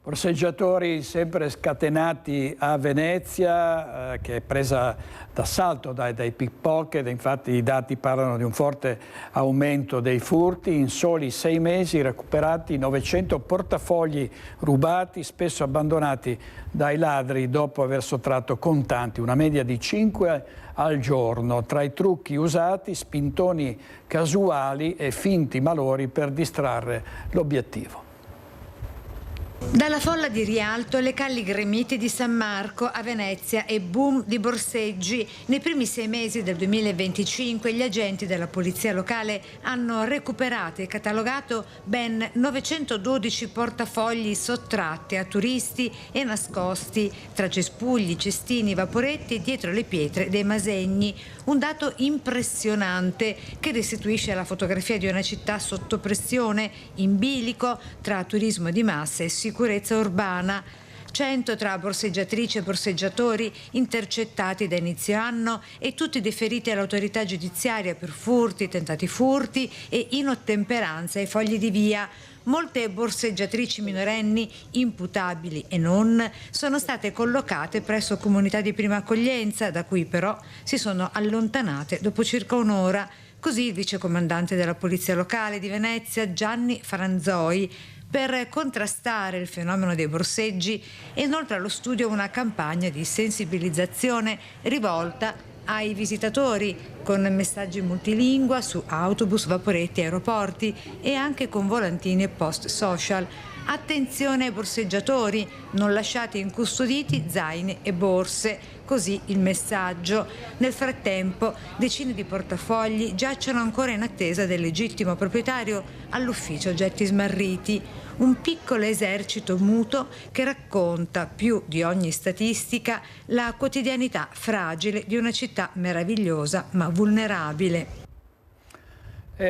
Borseggiatori sempre scatenati a Venezia, che è presa d'assalto dai pickpocket, infatti i dati parlano di un forte aumento dei furti, in soli 6 mesi recuperati 900 portafogli rubati, spesso abbandonati dai ladri dopo aver sottratto contanti, una media di 5 al giorno, tra i trucchi usati, spintoni casuali e finti malori per distrarre l'obiettivo. Dalla folla di Rialto alle calli gremite di San Marco a Venezia e boom di borseggi. Nei primi 6 mesi del 2025 gli agenti della polizia locale hanno recuperato e catalogato ben 912 portafogli sottratti a turisti e nascosti tra cespugli, cestini, vaporetti e dietro le pietre dei Masegni. Un dato impressionante che restituisce la fotografia di una città sotto pressione, in bilico tra turismo di massa e sicurezza urbana. 100 tra borseggiatrici e borseggiatori intercettati da inizio anno e tutti deferiti all'autorità giudiziaria per furti, tentati furti e inottemperanza ai fogli di via. Molte borseggiatrici minorenni, imputabili e non, sono state collocate presso comunità di prima accoglienza, da cui però si sono allontanate dopo circa un'ora. Così il vicecomandante della Polizia Locale di Venezia, Gianni Franzoi, per contrastare il fenomeno dei borseggi e inoltre allo studio una campagna di sensibilizzazione rivolta ai visitatori con messaggi multilingua su autobus, vaporetti, aeroporti e anche con volantini e post social. Attenzione ai borseggiatori, non lasciate incustoditi zaini e borse, così il messaggio. Nel frattempo decine di portafogli giacciono ancora in attesa del legittimo proprietario all'ufficio oggetti smarriti. Un piccolo esercito muto che racconta più di ogni statistica la quotidianità fragile di una città meravigliosa ma vulnerabile.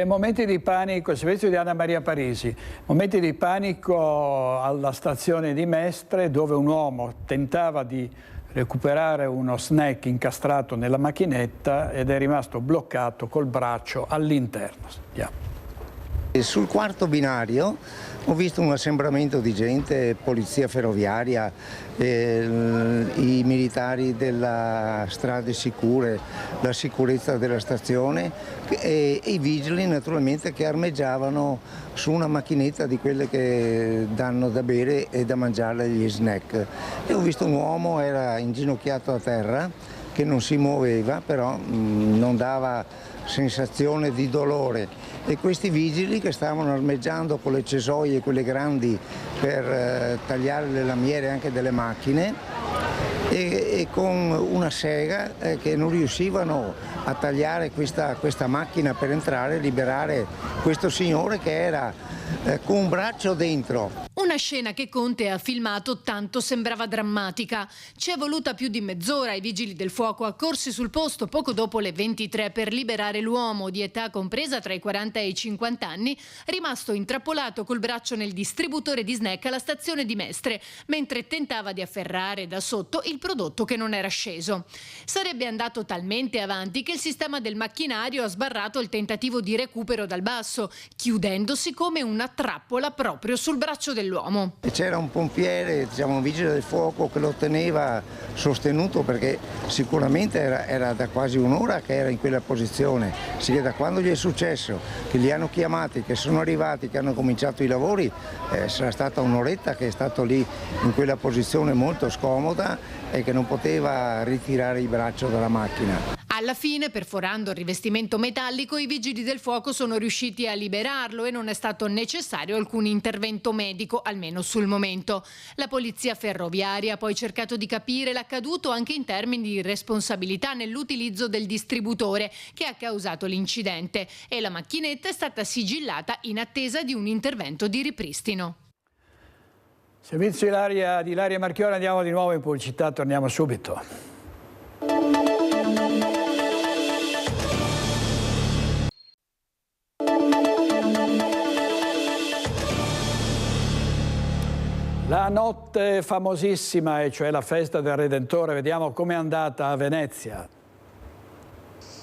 Momenti di panico, il servizio di Anna Maria Parisi, momenti di panico alla stazione di Mestre dove un uomo tentava di recuperare uno snack incastrato nella macchinetta ed è rimasto bloccato col braccio all'interno. Andiamo. Sul quarto binario ho visto un assembramento di gente, polizia ferroviaria, i militari della strade sicure, la sicurezza della stazione e i vigili naturalmente che armeggiavano su una macchinetta di quelle che danno da bere e da mangiare agli snack. E ho visto un uomo, era inginocchiato a terra, che non si muoveva, però non dava sensazione di dolore, e questi vigili che stavano armeggiando con le cesoie, quelle grandi, per tagliare le lamiere anche delle macchine, e con una sega che non riuscivano a tagliare questa macchina per entrare e liberare questo signore che era con un braccio dentro. Una scena che Conte ha filmato tanto sembrava drammatica. Ci è voluta più di mezz'ora, i vigili del fuoco accorsi sul posto poco dopo le 23 per liberare l'uomo di età compresa tra i 40 e i 50 anni, rimasto intrappolato col braccio nel distributore di snack alla stazione di Mestre, mentre tentava di afferrare da sotto il prodotto che non era sceso. Sarebbe andato talmente avanti che il sistema del macchinario ha sbarrato il tentativo di recupero dal basso, chiudendosi come una trappola proprio sul braccio dell'uomo. C'era un pompiere, un vigile del fuoco che lo teneva sostenuto, perché sicuramente era da quasi un'ora che era in quella posizione. Sì, che da quando gli è successo, che li hanno chiamati, che sono arrivati, che hanno cominciato i lavori, sarà stata un'oretta che è stato lì in quella posizione molto scomoda e che non poteva ritirare il braccio dalla macchina. Alla fine, perforando il rivestimento metallico, i vigili del fuoco sono riusciti a liberarlo e non è stato necessario alcun intervento medico, almeno sul momento. La polizia ferroviaria ha poi cercato di capire l'accaduto anche in termini di responsabilità nell'utilizzo del distributore che ha causato l'incidente, e la macchinetta è stata sigillata in attesa di un intervento di ripristino. Servizio di Ilaria Marchione, andiamo di nuovo in pubblicità, torniamo subito. La notte famosissima, e cioè la festa del Redentore, vediamo com'è andata a Venezia.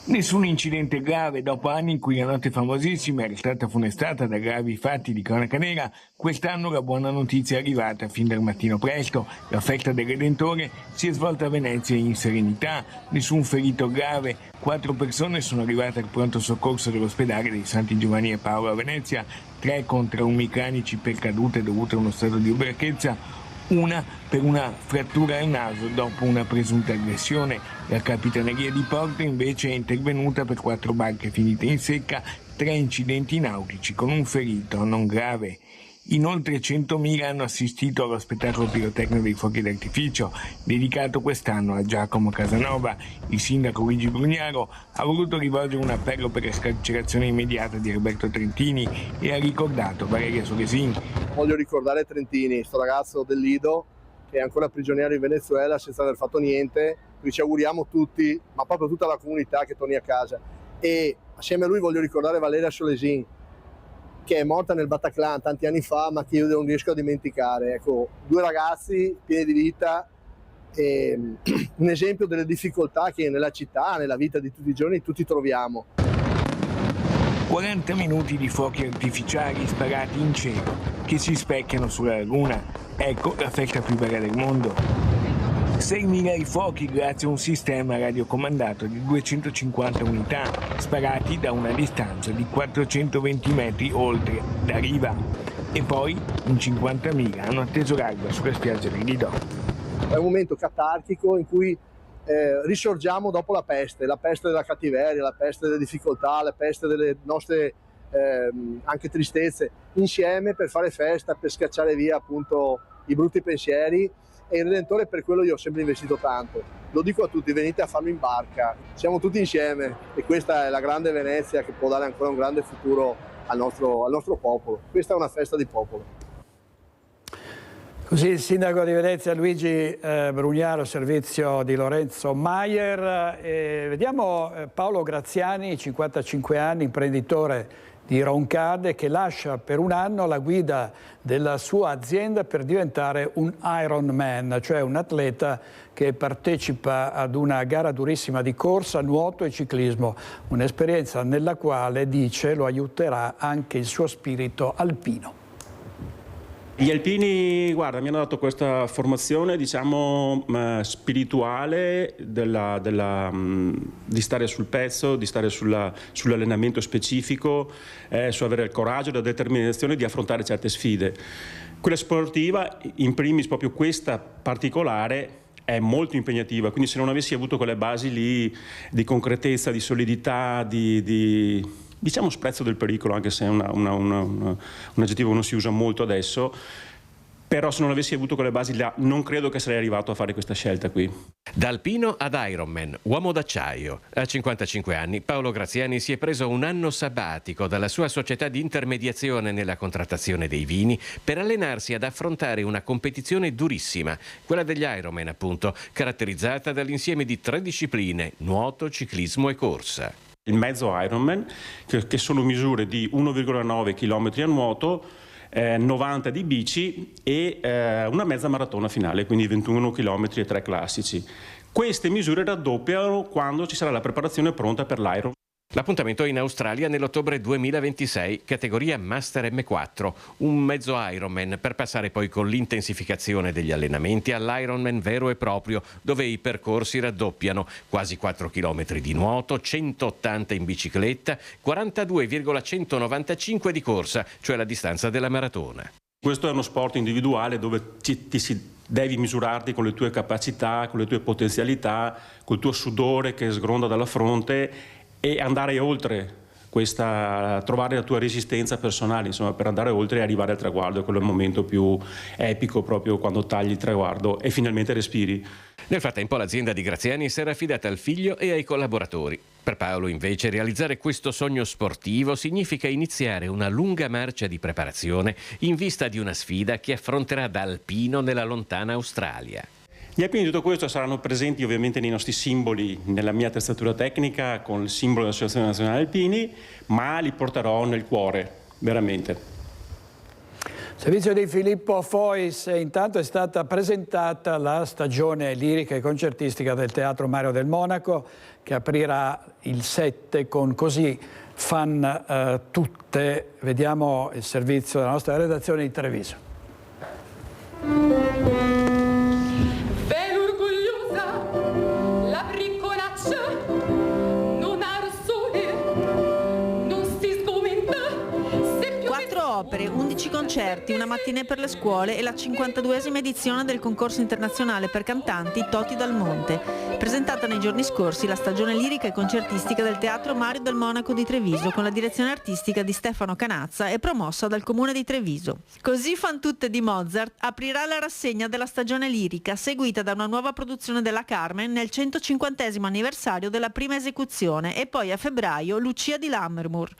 Nessun incidente grave dopo anni in cui la notte famosissima era stata funestata da gravi fatti di cronaca nera. Quest'anno la buona notizia è arrivata fin dal mattino presto. La festa del Redentore si è svolta a Venezia in serenità, nessun ferito grave. 4 persone sono arrivate al pronto soccorso dell'ospedale dei Santi Giovanni e Paolo a Venezia, 3 con traumi cranici per cadute dovute a uno stato di ubriachezza, una per una frattura al naso dopo una presunta aggressione. La Capitaneria di Porto invece è intervenuta per 4 barche finite in secca, 3 incidenti nautici con un ferito non grave. In oltre 100.000 hanno assistito allo spettacolo pirotecnico dei fuochi d'artificio, dedicato quest'anno a Giacomo Casanova. Il sindaco Luigi Brugnaro ha voluto rivolgere un appello per la scarcerazione immediata di Roberto Trentini e ha ricordato Valeria Solesin. Voglio ricordare Trentini, sto ragazzo del Lido che è ancora prigioniero in Venezuela senza aver fatto niente, quindi ci auguriamo tutti, ma proprio tutta la comunità, che torni a casa. E assieme a lui voglio ricordare Valeria Solesin, che è morta nel Bataclan tanti anni fa, ma che io non riesco a dimenticare. Ecco, 2 ragazzi pieni di vita, un esempio delle difficoltà che nella città, nella vita di tutti i giorni, tutti troviamo. 40 minuti di fuochi artificiali sparati in cielo che si specchiano sulla laguna. Ecco la festa più bella del mondo. 6.000 i fuochi grazie a un sistema radiocomandato di 250 unità, sparati da una distanza di 420 metri oltre da riva. E poi in 50.000 hanno atteso l'alba sulla spiaggia del Lido. È un momento catartico in cui risorgiamo dopo la peste della cattiveria, la peste delle difficoltà, la peste delle nostre anche tristezze, insieme per fare festa, per scacciare via appunto i brutti pensieri. E il Redentore, per quello io ho sempre investito tanto. Lo dico a tutti, venite a farlo in barca, siamo tutti insieme, e questa è la grande Venezia che può dare ancora un grande futuro al nostro popolo. Questa è una festa di popolo. Così il sindaco di Venezia Luigi Brugnaro, servizio di Lorenzo Maier. Vediamo Paolo Graziani, 55 anni, imprenditore di Roncade, che lascia per un anno la guida della sua azienda per diventare un Ironman, cioè un atleta che partecipa ad una gara durissima di corsa, nuoto e ciclismo, un'esperienza nella quale, dice, lo aiuterà anche il suo spirito alpino. Gli alpini, guarda, mi hanno dato questa formazione, diciamo, spirituale di stare sul pezzo, di stare sull'allenamento specifico, su avere il coraggio e la determinazione di affrontare certe sfide. Quella sportiva, in primis proprio questa particolare, è molto impegnativa, quindi se non avessi avuto quelle basi lì di concretezza, di solidità, diciamo sprezzo del pericolo, anche se è un aggettivo che non si usa molto adesso, però se non avessi avuto quelle basi là non credo che sarei arrivato a fare questa scelta qui. Da alpino ad Ironman, uomo d'acciaio. A 55 anni Paolo Graziani si è preso un anno sabbatico dalla sua società di intermediazione nella contrattazione dei vini per allenarsi ad affrontare una competizione durissima, quella degli Ironman appunto, caratterizzata dall'insieme di 3 discipline, nuoto, ciclismo e corsa. Il mezzo Ironman, che sono misure di 1,9 km a nuoto, 90 di bici e una mezza maratona finale, quindi 21 km e 3 classici. Queste misure raddoppiano quando ci sarà la preparazione pronta per l'Iron. L'appuntamento è in Australia nell'ottobre 2026, categoria Master M4, un mezzo Ironman per passare poi con l'intensificazione degli allenamenti all'Ironman vero e proprio, dove i percorsi raddoppiano, quasi 4 km di nuoto, 180 in bicicletta, 42,195 di corsa, cioè la distanza della maratona. Questo è uno sport individuale dove devi misurarti con le tue capacità, con le tue potenzialità, col tuo sudore che sgronda dalla fronte, e andare oltre trovare la tua resistenza personale, insomma, per andare oltre e arrivare al traguardo. Quello è il momento più epico, proprio quando tagli il traguardo e finalmente respiri. Nel frattempo l'azienda di Graziani si era affidata al figlio e ai collaboratori. Per Paolo invece realizzare questo sogno sportivo significa iniziare una lunga marcia di preparazione in vista di una sfida che affronterà da alpino nella lontana Australia. Gli alpini di tutto questo saranno presenti ovviamente nei nostri simboli, nella mia attrezzatura tecnica con il simbolo dell'Associazione Nazionale Alpini, ma li porterò nel cuore, veramente. Servizio di Filippo Fois. Intanto è stata presentata la stagione lirica e concertistica del Teatro Mario del Monaco, che aprirà il 7 con Così fan tutte. Vediamo il servizio della nostra redazione di Treviso. Opere, 11 concerti, una mattinée per le scuole e la 52esima edizione del concorso internazionale per cantanti Toti dal Monte. Presentata nei giorni scorsi la stagione lirica e concertistica del Teatro Mario del Monaco di Treviso con la direzione artistica di Stefano Canazza e promossa dal Comune di Treviso. Così fan tutte di Mozart aprirà la rassegna della stagione lirica, seguita da una nuova produzione della Carmen nel 150esimo anniversario della prima esecuzione e poi a febbraio Lucia di Lammermoor.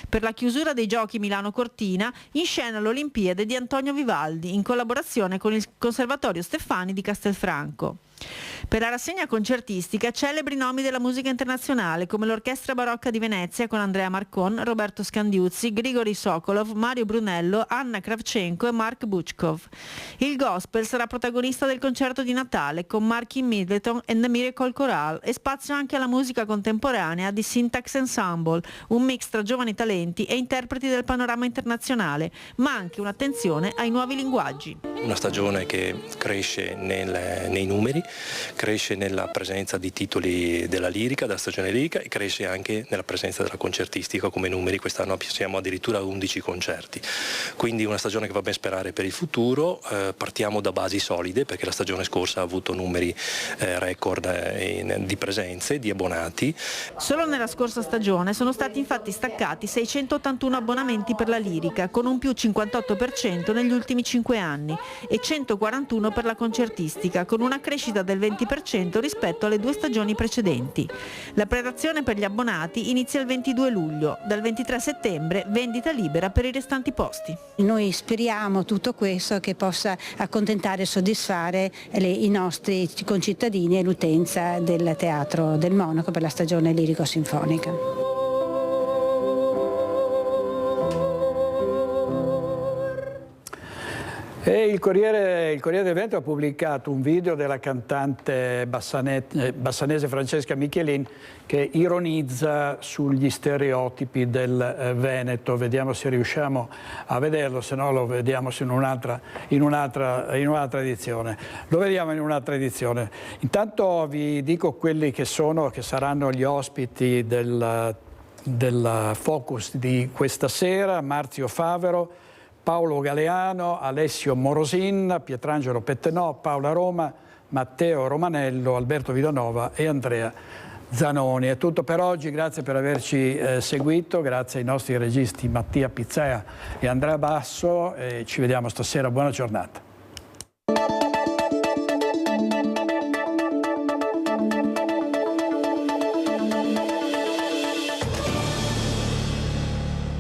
Per la chiusura dei Giochi Milano Cortina in scena l'Olimpiade di Antonio Vivaldi in collaborazione con il Conservatorio Steffani di Castelfranco. Per la rassegna concertistica celebri nomi della musica internazionale come l'Orchestra Barocca di Venezia con Andrea Marcon, Roberto Scandiuzzi, Grigori Sokolov, Mario Brunello, Anna Kravchenko e Mark Buchkov. Il gospel sarà protagonista del concerto di Natale con Marky Middleton and the Miracle Chorale e spazio anche alla musica contemporanea di Syntax Ensemble, un mix tra giovani talenti e interpreti del panorama internazionale, ma anche un'attenzione ai nuovi linguaggi. Una stagione che cresce nei numeri, cresce nella presenza di titoli della lirica, della stagione lirica, e cresce anche nella presenza della concertistica come numeri. Quest'anno siamo addirittura a 11 concerti, quindi una stagione che fa ben sperare per il futuro. Partiamo da basi solide perché la stagione scorsa ha avuto numeri record di presenze, di abbonati. Solo nella scorsa stagione sono stati infatti staccati 681 abbonamenti per la lirica, con un più 58% negli ultimi 5 anni, e 141 per la concertistica, con una crescita scesa del 20% rispetto alle 2 stagioni precedenti. La prelazione per gli abbonati inizia il 22 luglio, dal 23 settembre vendita libera per i restanti posti. Noi speriamo tutto questo che possa accontentare e soddisfare i nostri concittadini e l'utenza del Teatro del Monaco per la stagione lirico-sinfonica. E il Corriere del Veneto ha pubblicato un video della cantante bassanese Francesca Michelin che ironizza sugli stereotipi del Veneto. Vediamo se riusciamo a vederlo, se no lo vediamo in un'altra edizione. Lo vediamo in un'altra edizione. Intanto vi dico quelli che saranno gli ospiti del Focus di questa sera: Marzio Favero, Paolo Galeano, Alessio Morosin, Pietrangelo Pettenò, Paola Roma, Matteo Romanello, Alberto Villanova e Andrea Zanoni. È tutto per oggi, grazie per averci seguito, grazie ai nostri registi Mattia Pizzea e Andrea Basso, e ci vediamo stasera, buona giornata.